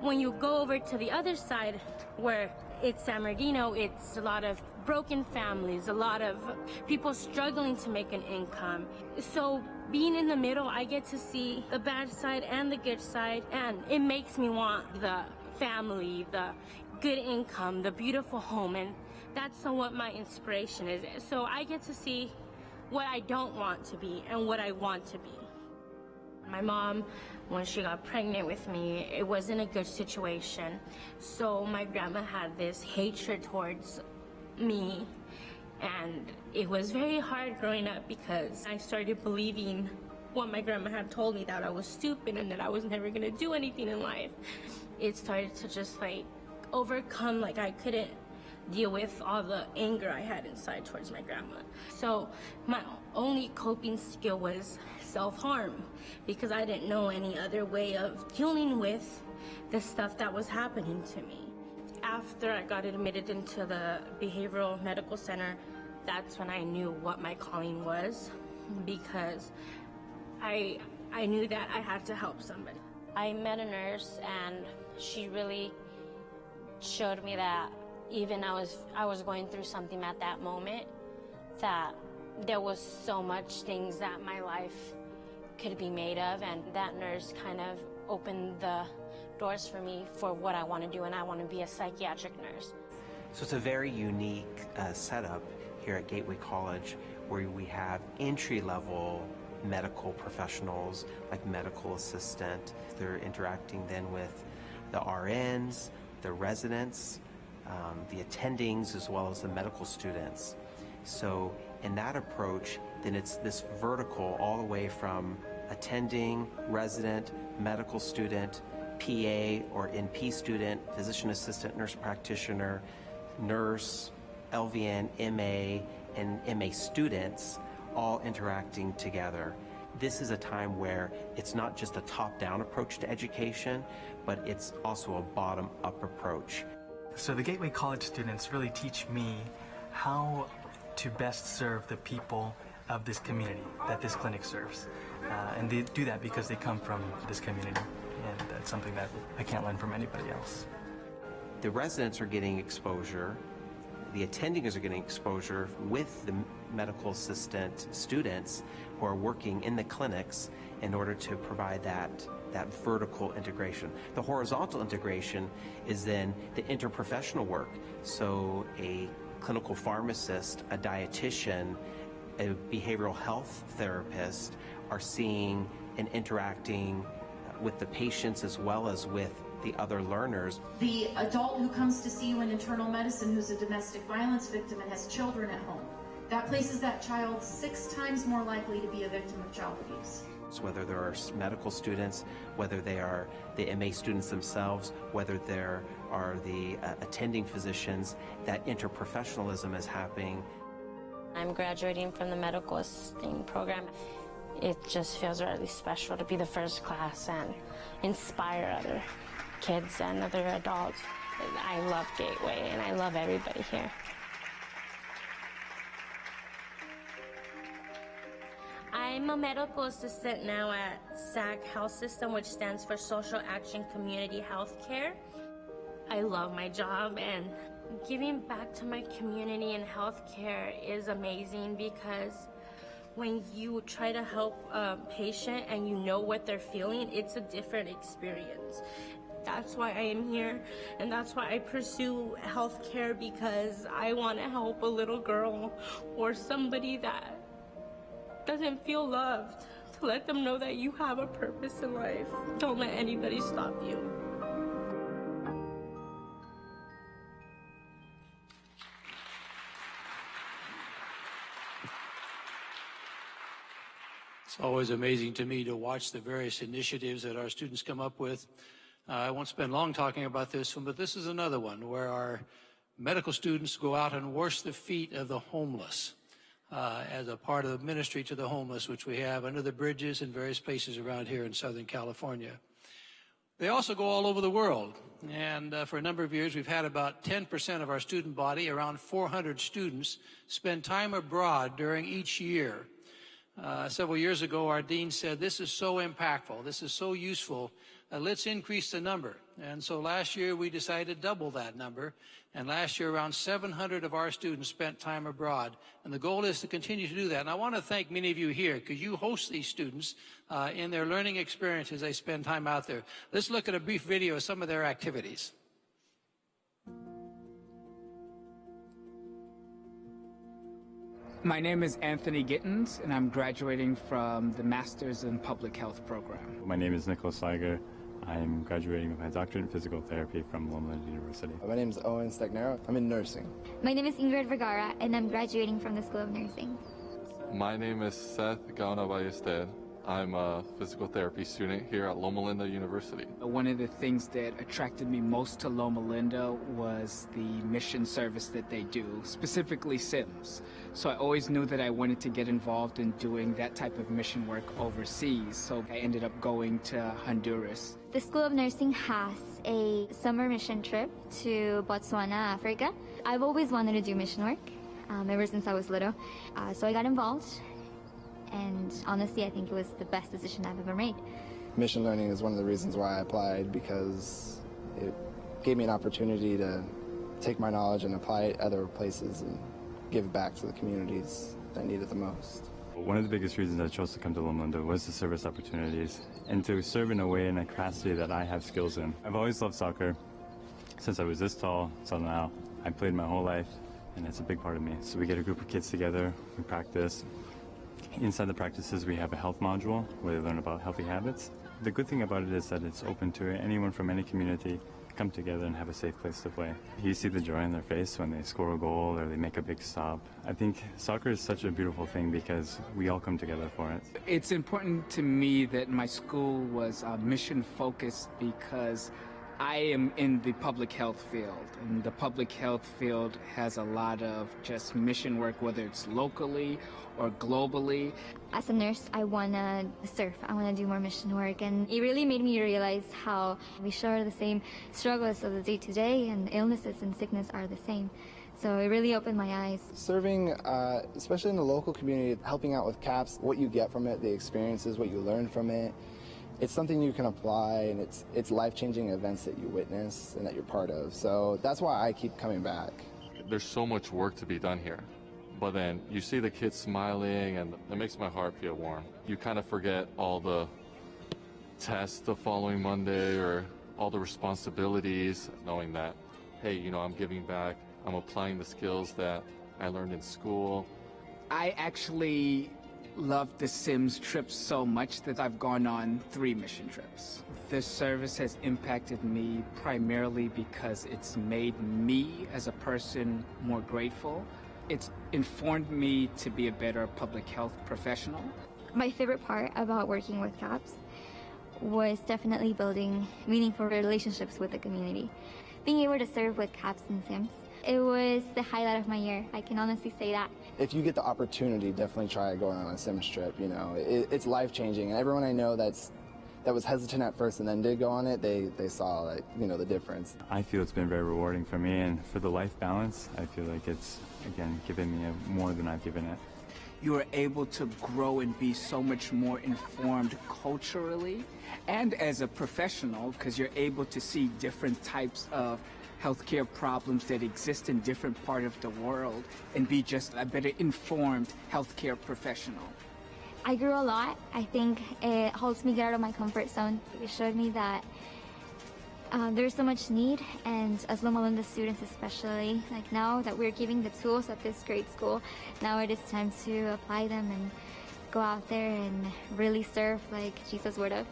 when you go over to the other side, where it's San Bernardino, it's a lot of broken families, a lot of people struggling to make an income. So being in the middle, I get to see the bad side and the good side, and it makes me want the family, the good income, the beautiful home, and that's what my inspiration is. So I get to see what I don't want to be and what I want to be. My mom, when she got pregnant with me, it wasn't a good situation. So my grandma had this hatred towards me, and it was very hard growing up because I started believing what my grandma had told me, that I was stupid and that I was never gonna do anything in life. It started to just overcome, I couldn't deal with all the anger I had inside towards my grandma. So my only coping skill was self-harm because I didn't know any other way of dealing with the stuff that was happening to me. After I got admitted into the behavioral medical center, that's when I knew what my calling was, because I knew that I had to help somebody. I met a nurse and she really showed me that even I was going through something at that moment, that there was so much things that my life could be made of, and that nurse kind of opened the doors for me for what I want to do, and I want to be a psychiatric nurse. So it's a very unique setup here at Gateway College, where we have entry-level medical professionals like medical assistant. They're interacting then with the RNs, the residents, the attendings, as well as the medical students. So in that approach, then it's this vertical all the way from attending, resident, medical student, PA or NP student, physician assistant, nurse practitioner, nurse, LVN, MA, and MA students all interacting together. This is a time where it's not just a top-down approach to education, but it's also a bottom-up approach. So the Gateway College students really teach me how to best serve the people of this community that this clinic serves. And they do that because they come from this community, and that's something that I can't learn from anybody else. The residents are getting exposure, the attendings are getting exposure with the medical assistant students who are working in the clinics in order to provide that vertical integration. The horizontal integration is then the interprofessional work. So a clinical pharmacist, a dietitian, a behavioral health therapist are seeing and interacting with the patients as well as with the other learners. The adult who comes to see you in internal medicine who's a domestic violence victim and has children at home, that places that child 6 times more likely to be a victim of child abuse. So whether there are medical students, whether they are the MA students themselves, whether there are the attending physicians, that interprofessionalism is happening. I'm graduating from the medical assisting program. It just feels really special to be the first class and inspire other kids and other adults. I love Gateway and I love everybody here. I'm a medical assistant now at SAC Health System, which stands for Social Action Community Health Care. I love my job, and giving back to my community in healthcare is amazing because when you try to help a patient and you know what they're feeling, it's a different experience. That's why I am here, and that's why I pursue healthcare, because I want to help a little girl or somebody that doesn't feel loved, to let them know that you have a purpose in life. Don't let anybody stop you. It's always amazing to me to watch the various initiatives that our students come up with. I won't spend long talking about this one, but this is another one where our medical students go out and wash the feet of the homeless as a part of the ministry to the homeless, which we have under the bridges in various places around here in Southern California. They also go all over the world, and for a number of years we've had about 10% of our student body, around 400 students, spend time abroad during each year. Several years ago, our dean said, this is so impactful, this is so useful, let's increase the number. And so last year we decided to double that number, and last year around 700 of our students spent time abroad. And the goal is to continue to do that. And I want to thank many of you here, because you host these students in their learning experiences. They spend time out there. Let's look at a brief video of some of their activities. My name is Anthony Gittins, and I'm graduating from the Masters in Public Health program. My name is Nicholas Sliger. I'm graduating with my doctorate in physical therapy from Loma Linda University. My name is Owen Stagnero. I'm in nursing. My name is Ingrid Vergara, and I'm graduating from the School of Nursing. My name is Seth Gauna Ballested. I'm a physical therapy student here at Loma Linda University. One of the things that attracted me most to Loma Linda was the mission service that they do, specifically SIMS. So I always knew that I wanted to get involved in doing that type of mission work overseas. So I ended up going to Honduras. The School of Nursing has a summer mission trip to Botswana, Africa. I've always wanted to do mission work ever since I was little. So I got involved. And honestly, I think it was the best decision I've ever made. Mission learning is one of the reasons why I applied, because it gave me an opportunity to take my knowledge and apply it other places and give back to the communities that need it the most. One of the biggest reasons I chose to come to Loma Linda was the service opportunities and to serve in a way in a capacity that I have skills in. I've always loved soccer. Since I was this tall, so now I played my whole life, and it's a big part of me. So we get a group of kids together, we practice. Inside the practices, we have a health module where they learn about healthy habits. The good thing about it is that it's open to anyone from any community to come together and have a safe place to play. You see the joy in their face when they score a goal or they make a big stop. I think soccer is such a beautiful thing because we all come together for it. It's important to me that my school was mission focused because I am in the public health field, and the public health field has a lot of just mission work, whether it's locally or globally. As a nurse, I want to serve. I want to do more mission work, and it really made me realize how we share the same struggles of the day-to-day, and illnesses and sickness are the same. So it really opened my eyes. Serving, especially in the local community, helping out with CAPS, what you get from it, the experiences, what you learn from it, it's something you can apply, and it's life-changing events that you witness and that you're part of. So that's why I keep coming back. There's so much work to be done here, but then you see the kids smiling, and it makes my heart feel warm. You kind of forget all the tests the following Monday or all the responsibilities, knowing that, hey, I'm giving back, I'm applying the skills that I learned in school. I actually love the Sims trip so much that I've gone on 3 mission trips. This service has impacted me primarily because it's made me as a person more grateful. It's informed me to be a better public health professional. My favorite part about working with CAPS was definitely building meaningful relationships with the community. Being able to serve with CAPS and Sims, it was the highlight of my year. I can honestly say that. If you get the opportunity, definitely try going on a Sims trip. You know, it's life-changing. And everyone I know that was hesitant at first and then did go on it, they saw, like, you know, the difference. I feel it's been very rewarding for me, and for the life balance, I feel like it's, again, given me more than I've given it. You are able to grow and be so much more informed culturally and as a professional, because you're able to see different types of healthcare problems that exist in different parts of the world and be just a better informed healthcare professional. I grew a lot. I think it helps me get out of my comfort zone. It showed me that there's so much need, and as Loma Linda students especially, like now that we're giving the tools at this great school, now it is time to apply them and go out there and really serve like Jesus would have.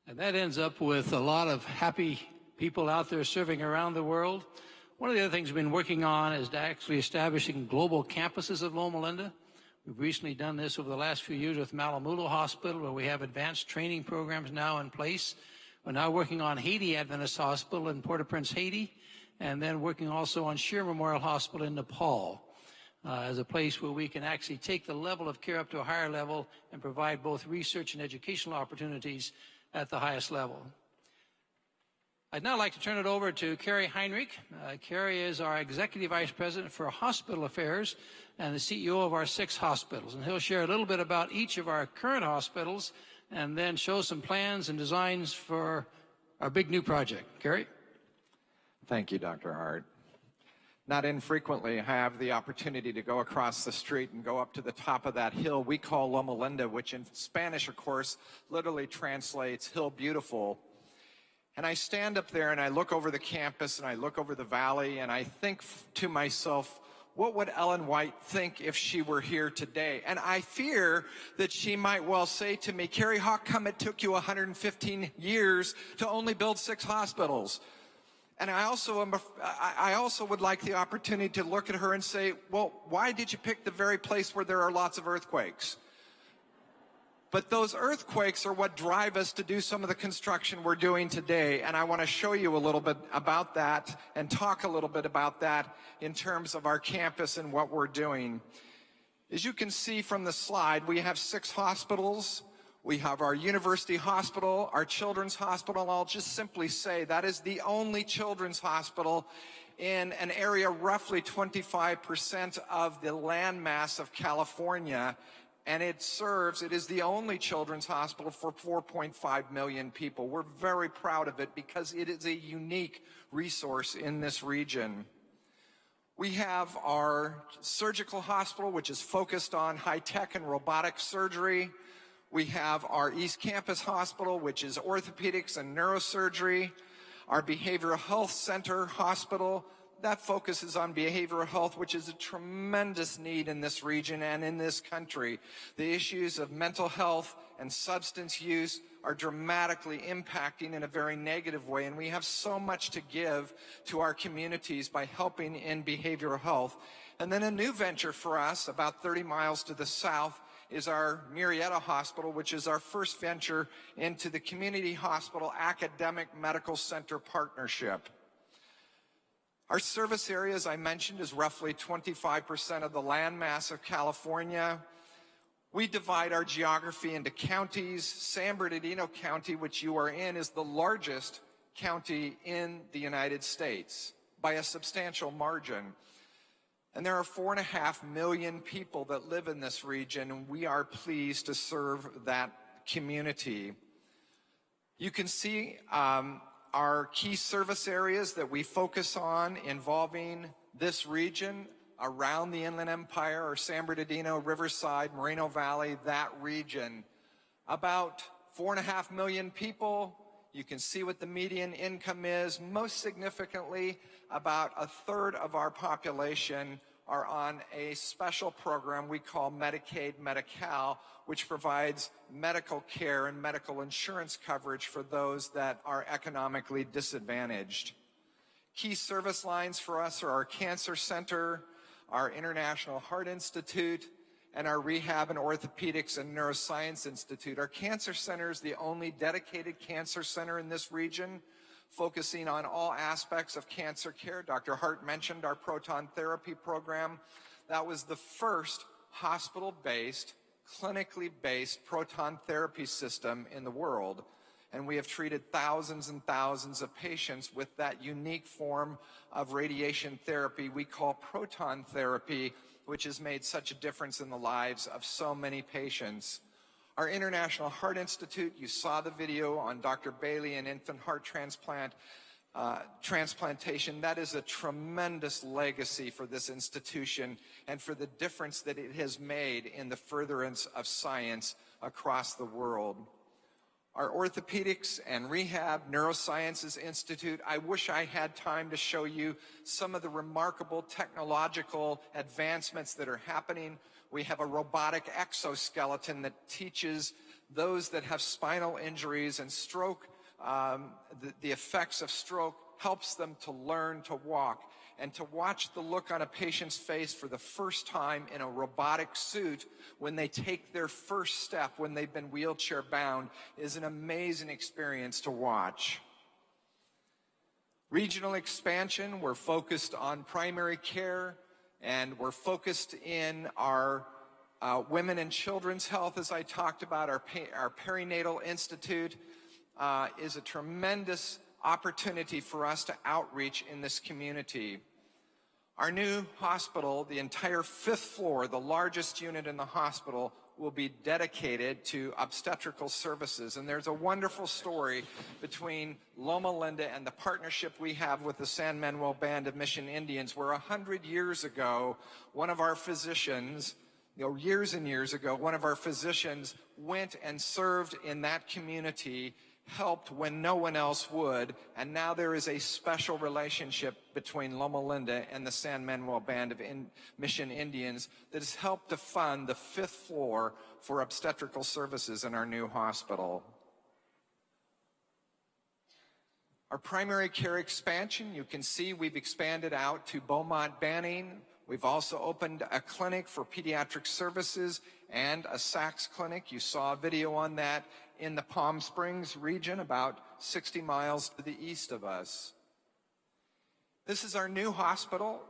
And that ends up with a lot of happy people out there serving around the world. One of the other things we've been working on is actually establishing global campuses of Loma Linda. We've recently done this over the last few years with Malamulo Hospital, where we have advanced training programs now in place. We're now working on Haiti Adventist Hospital in Port-au-Prince, Haiti, and then working also on Shir Memorial Hospital in Nepal. As a place where we can actually take the level of care up to a higher level and provide both research and educational opportunities at the highest level. I'd now like to turn it over to Kerry Heinrich. Kerry is our Executive Vice President for Hospital Affairs and the CEO of our 6 hospitals. And he'll share a little bit about each of our current hospitals and then show some plans and designs for our big new project. Kerry? Thank you, Dr. Hart. Not infrequently, I have the opportunity to go across the street and go up to the top of that hill we call Loma Linda, which in Spanish, of course, literally translates hill beautiful. And I stand up there and I look over the campus and I look over the valley and I think to myself, what would Ellen White think if she were here today? And I fear that she might well say to me, Kerry, how come it took you 115 years to only build 6 hospitals? And I also would like the opportunity to look at her and say, well, why did you pick the very place where there are lots of earthquakes? But those earthquakes are what drive us to do some of the construction we're doing today. And I want to show you a little bit about that and talk a little bit about that in terms of our campus and what we're doing. As you can see from the slide, we have 6 hospitals. We have our university hospital, our children's hospital. I'll just simply say that is the only children's hospital in an area roughly 25% of the landmass of California. And it is the only children's hospital for 4.5 million people. We're very proud of it because it is a unique resource in this region. We have our surgical hospital, which is focused on high-tech and robotic surgery. We have our East Campus Hospital, which is orthopedics and neurosurgery. Our Behavioral Health Center Hospital, that focuses on behavioral health, which is a tremendous need in this region and in this country. The issues of mental health and substance use are dramatically impacting in a very negative way, and we have so much to give to our communities by helping in behavioral health. And then a new venture for us, about 30 miles to the south, is our Murrieta Hospital, which is our first venture into the Community Hospital Academic Medical Center Partnership. Our service area, as I mentioned, is roughly 25% of the landmass of California. We divide our geography into counties. San Bernardino County, which you are in, is the largest county in the United States by a substantial margin. And there are 4.5 million people that live in this region, and we are pleased to serve that community. You can see Our key service areas that we focus on involving this region around the Inland Empire are San Bernardino, Riverside, Moreno Valley, that region. About 4.5 million people. You can see what the median income is. Most significantly, about a third of our population are on a special program we call Medicaid Medi-Cal, which provides medical care and medical insurance coverage for those that are economically disadvantaged. Key service lines for us are our Cancer Center, our International Heart Institute, and our Rehab and Orthopedics and Neuroscience Institute. Our Cancer Center is the only dedicated cancer center in this region, focusing on all aspects of cancer care. Dr. Hart mentioned our proton therapy program. That was the first hospital-based, clinically based proton therapy system in the world. And we have treated thousands and thousands of patients with that unique form of radiation therapy we call proton therapy, which has made such a difference in the lives of so many patients. Our International Heart Institute, you saw the video on Dr. Bailey and infant heart transplantation. That is a tremendous legacy for this institution and for the difference that it has made in the furtherance of science across the world. Our Orthopedics and Rehab Neurosciences Institute, I wish I had time to show you some of the remarkable technological advancements that are happening. We have a robotic exoskeleton that teaches those that have spinal injuries and stroke, the effects of stroke, helps them to learn to walk. And to watch the look on a patient's face for the first time in a robotic suit when they take their first step, when they've been wheelchair bound, is an amazing experience to watch. Regional expansion, we're focused on primary care, and we're focused in our women and children's health, as I talked about. Our Perinatal Institute is a tremendous opportunity for us to outreach in this community. Our new hospital, the entire 5th floor, the largest unit in the hospital, will be dedicated to obstetrical services. And there's a wonderful story between Loma Linda and the partnership we have with the San Manuel Band of Mission Indians, where 100 years ago, one of our physicians, years and years ago, one of our physicians went and served in that community, helped when no one else would, and now there is a special relationship between Loma Linda and the San Manuel Band of Mission Indians that has helped to fund the 5th floor for obstetrical services in our new hospital. Our primary care expansion, you can see we've expanded out to Beaumont Banning. We've also opened a clinic for pediatric services and a SACS clinic. You saw a video on that in the Palm Springs region, about 60 miles to the east of us. This is our new hospital.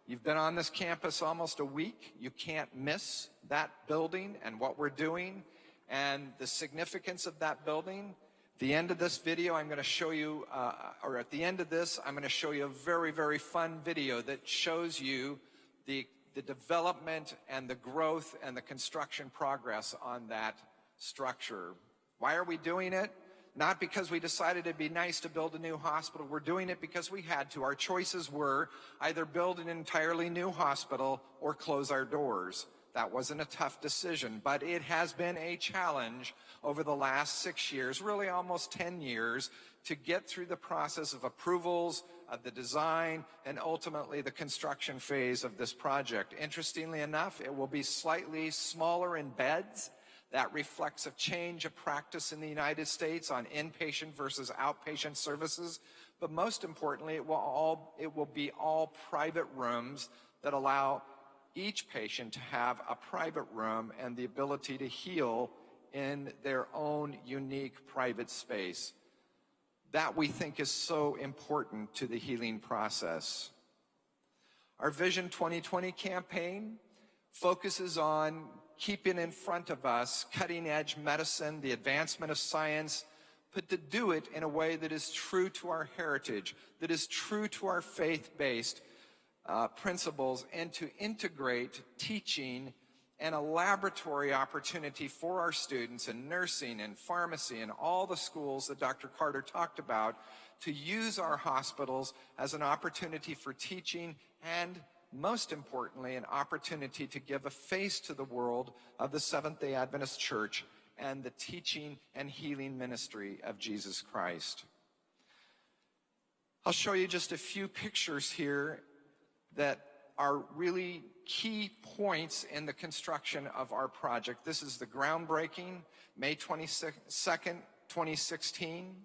You've been on this campus almost a week. You can't miss that building and what we're doing and the significance of that building. At the end of this video, I'm going to show you, at the end of this, I'm going to show you a very, very fun video that shows you the development and the growth and the construction progress on that structure. Why are we doing it? Not because we decided it'd be nice to build a new hospital. We're doing it because we had to. Our choices were either build an entirely new hospital or close our doors. That wasn't a tough decision, but it has been a challenge over the last 6 years, really almost 10 years, to get through the process of approvals, of the design, and ultimately the construction phase of this project. Interestingly enough, it will be slightly smaller in beds. That reflects a change of practice in the United States on inpatient versus outpatient services. But most importantly, it will be all private rooms that allow each patient to have a private room and the ability to heal in their own unique private space. That we think is so important to the healing process. Our Vision 2020 campaign focuses on keeping in front of us cutting-edge medicine, the advancement of science, but to do it in a way that is true to our heritage, that is true to our faith-based principles, and to integrate teaching and a laboratory opportunity for our students in nursing and pharmacy and all the schools that Dr. Carter talked about to use our hospitals as an opportunity for teaching and, most importantly, an opportunity to give a face to the world of the Seventh-day Adventist Church and the teaching and healing ministry of Jesus Christ. I'll show you just a few pictures here that are really key points in the construction of our project. This is the groundbreaking, May 22nd, 2016.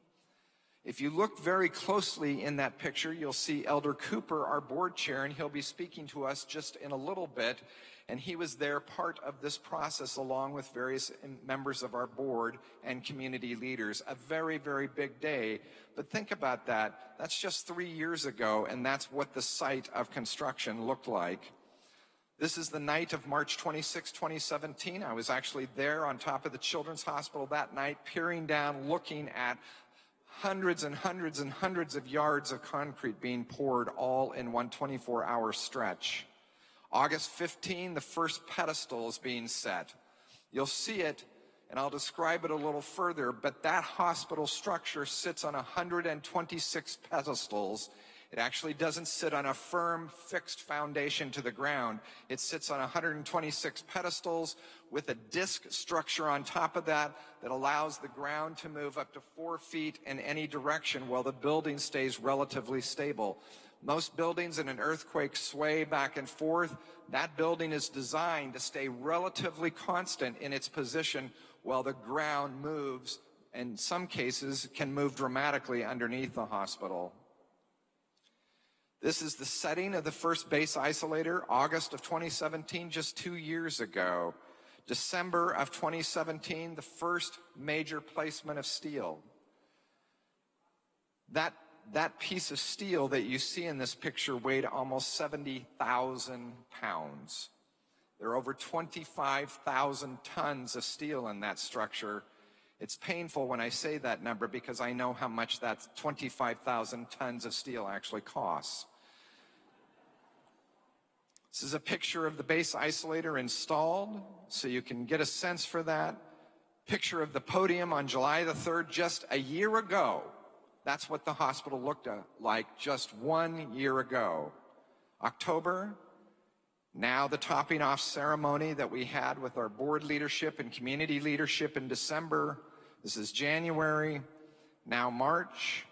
If you look very closely in that picture, you'll see Elder Cooper, our board chair, and he'll be speaking to us just in a little bit. And he was there part of this process along with various members of our board and community leaders. A very, very big day. But think about that. That's just 3 years ago, and that's what the site of construction looked like. This is the night of March 26, 2017. I was actually there on top of the Children's Hospital that night, peering down, looking at hundreds and hundreds and hundreds of yards of concrete being poured all in one 24-hour stretch. August 15, the first pedestal is being set. You'll see it, and I'll describe it a little further, but that hospital structure sits on 126 pedestals. It actually doesn't sit on a firm, fixed foundation to the ground. It sits on 126 pedestals with a disc structure on top of that that allows the ground to move up to 4 feet in any direction while the building stays relatively stable. Most buildings in an earthquake sway back and forth. That building is designed to stay relatively constant in its position while the ground moves, in some cases, can move dramatically underneath the hospital. This is the setting of the first base isolator, August of 2017, just 2 years ago. December of 2017, the first major placement of steel. That piece of steel that you see in this picture weighed almost 70,000 pounds. There are over 25,000 tons of steel in that structure. It's painful when I say that number because I know how much that 25,000 tons of steel actually costs. This is a picture of the base isolator installed, so you can get a sense for that. Picture of the podium on July the 3rd, just a year ago. That's what the hospital looked like just 1 year ago. October, now the topping off ceremony that we had with our board leadership and community leadership in December. This is January, now March.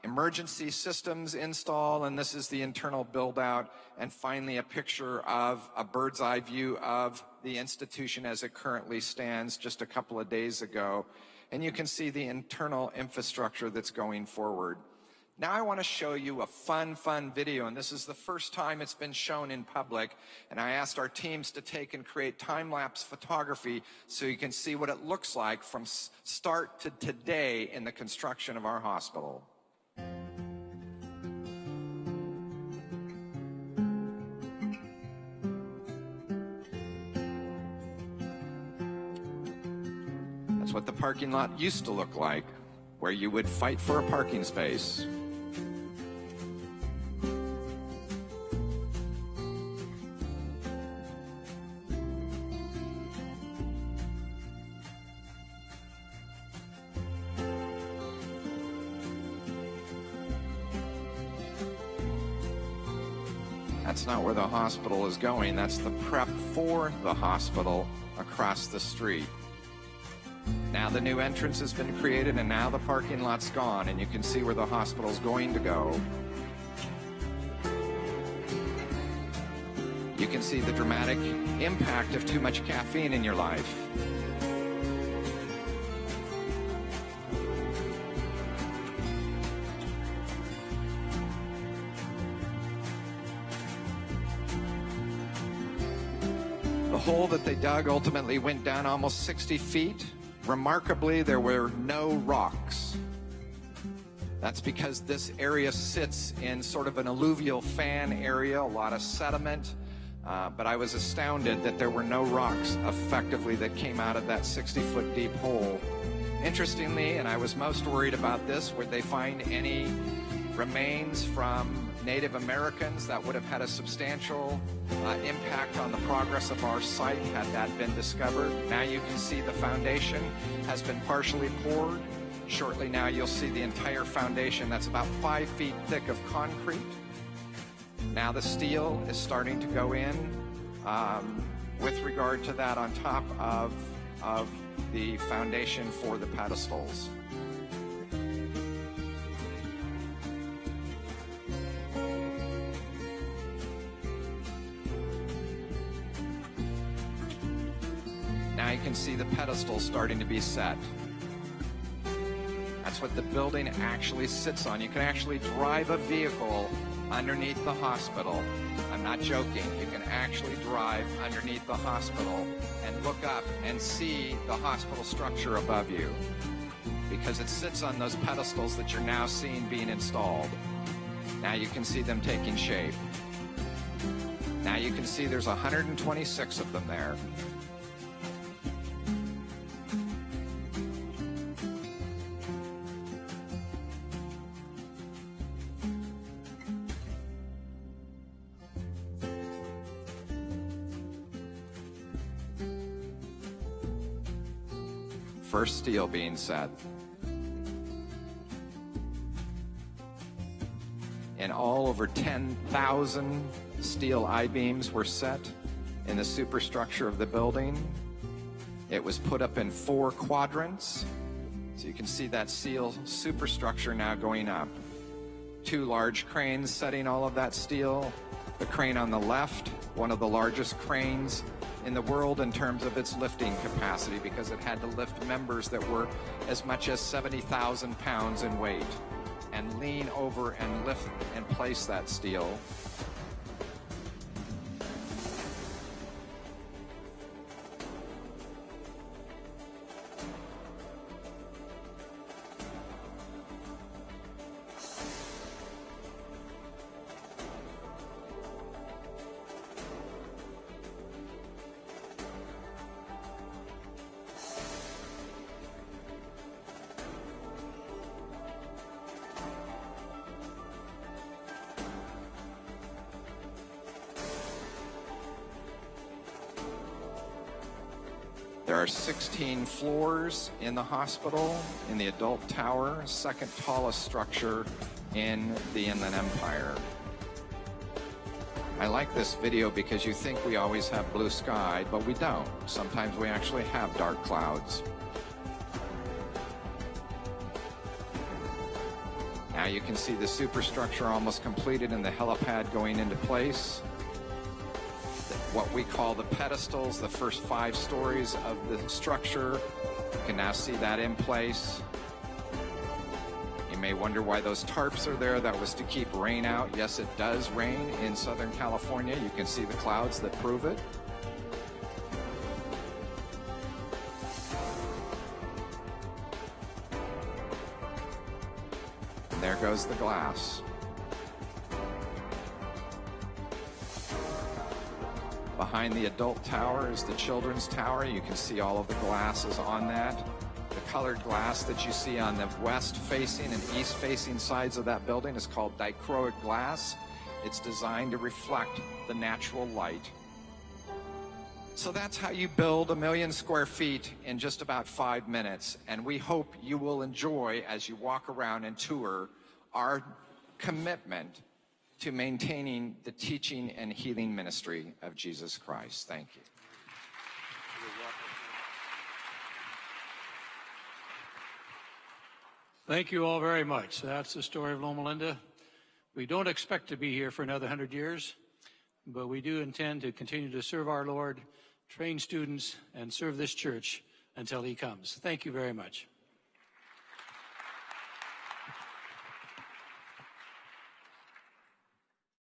Emergency systems install, and this is the internal build out, and finally a picture of a bird's eye view of the institution as it currently stands just a couple of days ago. And you can see the internal infrastructure that's going forward. Now I want to show you a fun video, and this is the first time it's been shown in public, and I asked our teams to take and create time-lapse photography so you can see what it looks like from start to today in the construction of our hospital. That's what the parking lot used to look like, where you would fight for a parking space. That's not where the hospital is going. That's the prep for the hospital across the street. Now the new entrance has been created, and now the parking lot's gone, and you can see where the hospital's going to go. You can see the dramatic impact of too much caffeine in your life. The hole that they dug ultimately went down almost 60 feet. Remarkably, there were no rocks. That's because this area sits in sort of an alluvial fan area, a lot of sediment, but I was astounded that there were no rocks effectively that came out of that 60-foot deep hole. Interestingly, and I was most worried about this, would they find any remains from Native Americans? That would have had a substantial impact on the progress of our site had that been discovered. Now you can see the foundation has been partially poured. Shortly now, you'll see the entire foundation that's about 5 feet thick of concrete. Now the steel is starting to go in with regard to that on top of the foundation for the pedestals. Now you can see the pedestals starting to be set. That's what the building actually sits on. You can actually drive a vehicle underneath the hospital. I'm not joking. You can actually drive underneath the hospital and look up and see the hospital structure above you, because it sits on those pedestals that you're now seeing being installed. Now you can see them taking shape. Now you can see there's 126 of them there. First steel being set. And all over 10,000 steel I-beams were set in the superstructure of the building. It was put up in 4 quadrants. So you can see that steel superstructure now going up. 2 large cranes setting all of that steel. The crane on the left, one of the largest cranes in the world in terms of its lifting capacity, because it had to lift members that were as much as 70,000 pounds in weight and lean over and lift and place that steel. There are 16 floors in the hospital, in the adult tower, second tallest structure in the Inland Empire. I like this video because you think we always have blue sky, but we don't. Sometimes we actually have dark clouds. Now you can see the superstructure almost completed and the helipad going into place. What we call the pedestals, the first 5 stories of the structure. You can now see that in place. You may wonder why those tarps are there. That was to keep rain out. Yes, it does rain in Southern California. You can see the clouds that prove it. And there goes the glass. Behind the adult tower is the children's tower. You can see all of the glasses on that. The colored glass that you see on the west-facing and east-facing sides of that building is called dichroic glass. It's designed to reflect the natural light. So that's how you build 1 million square feet in just about 5 minutes. And we hope you will enjoy, as you walk around and tour, our commitment to maintaining the teaching and healing ministry of Jesus Christ. Thank you. Thank you all very much. That's the story of Loma Linda. We don't expect to be here for another 100 years, but we do intend to continue to serve our Lord, train students, and serve this church until he comes. Thank you very much.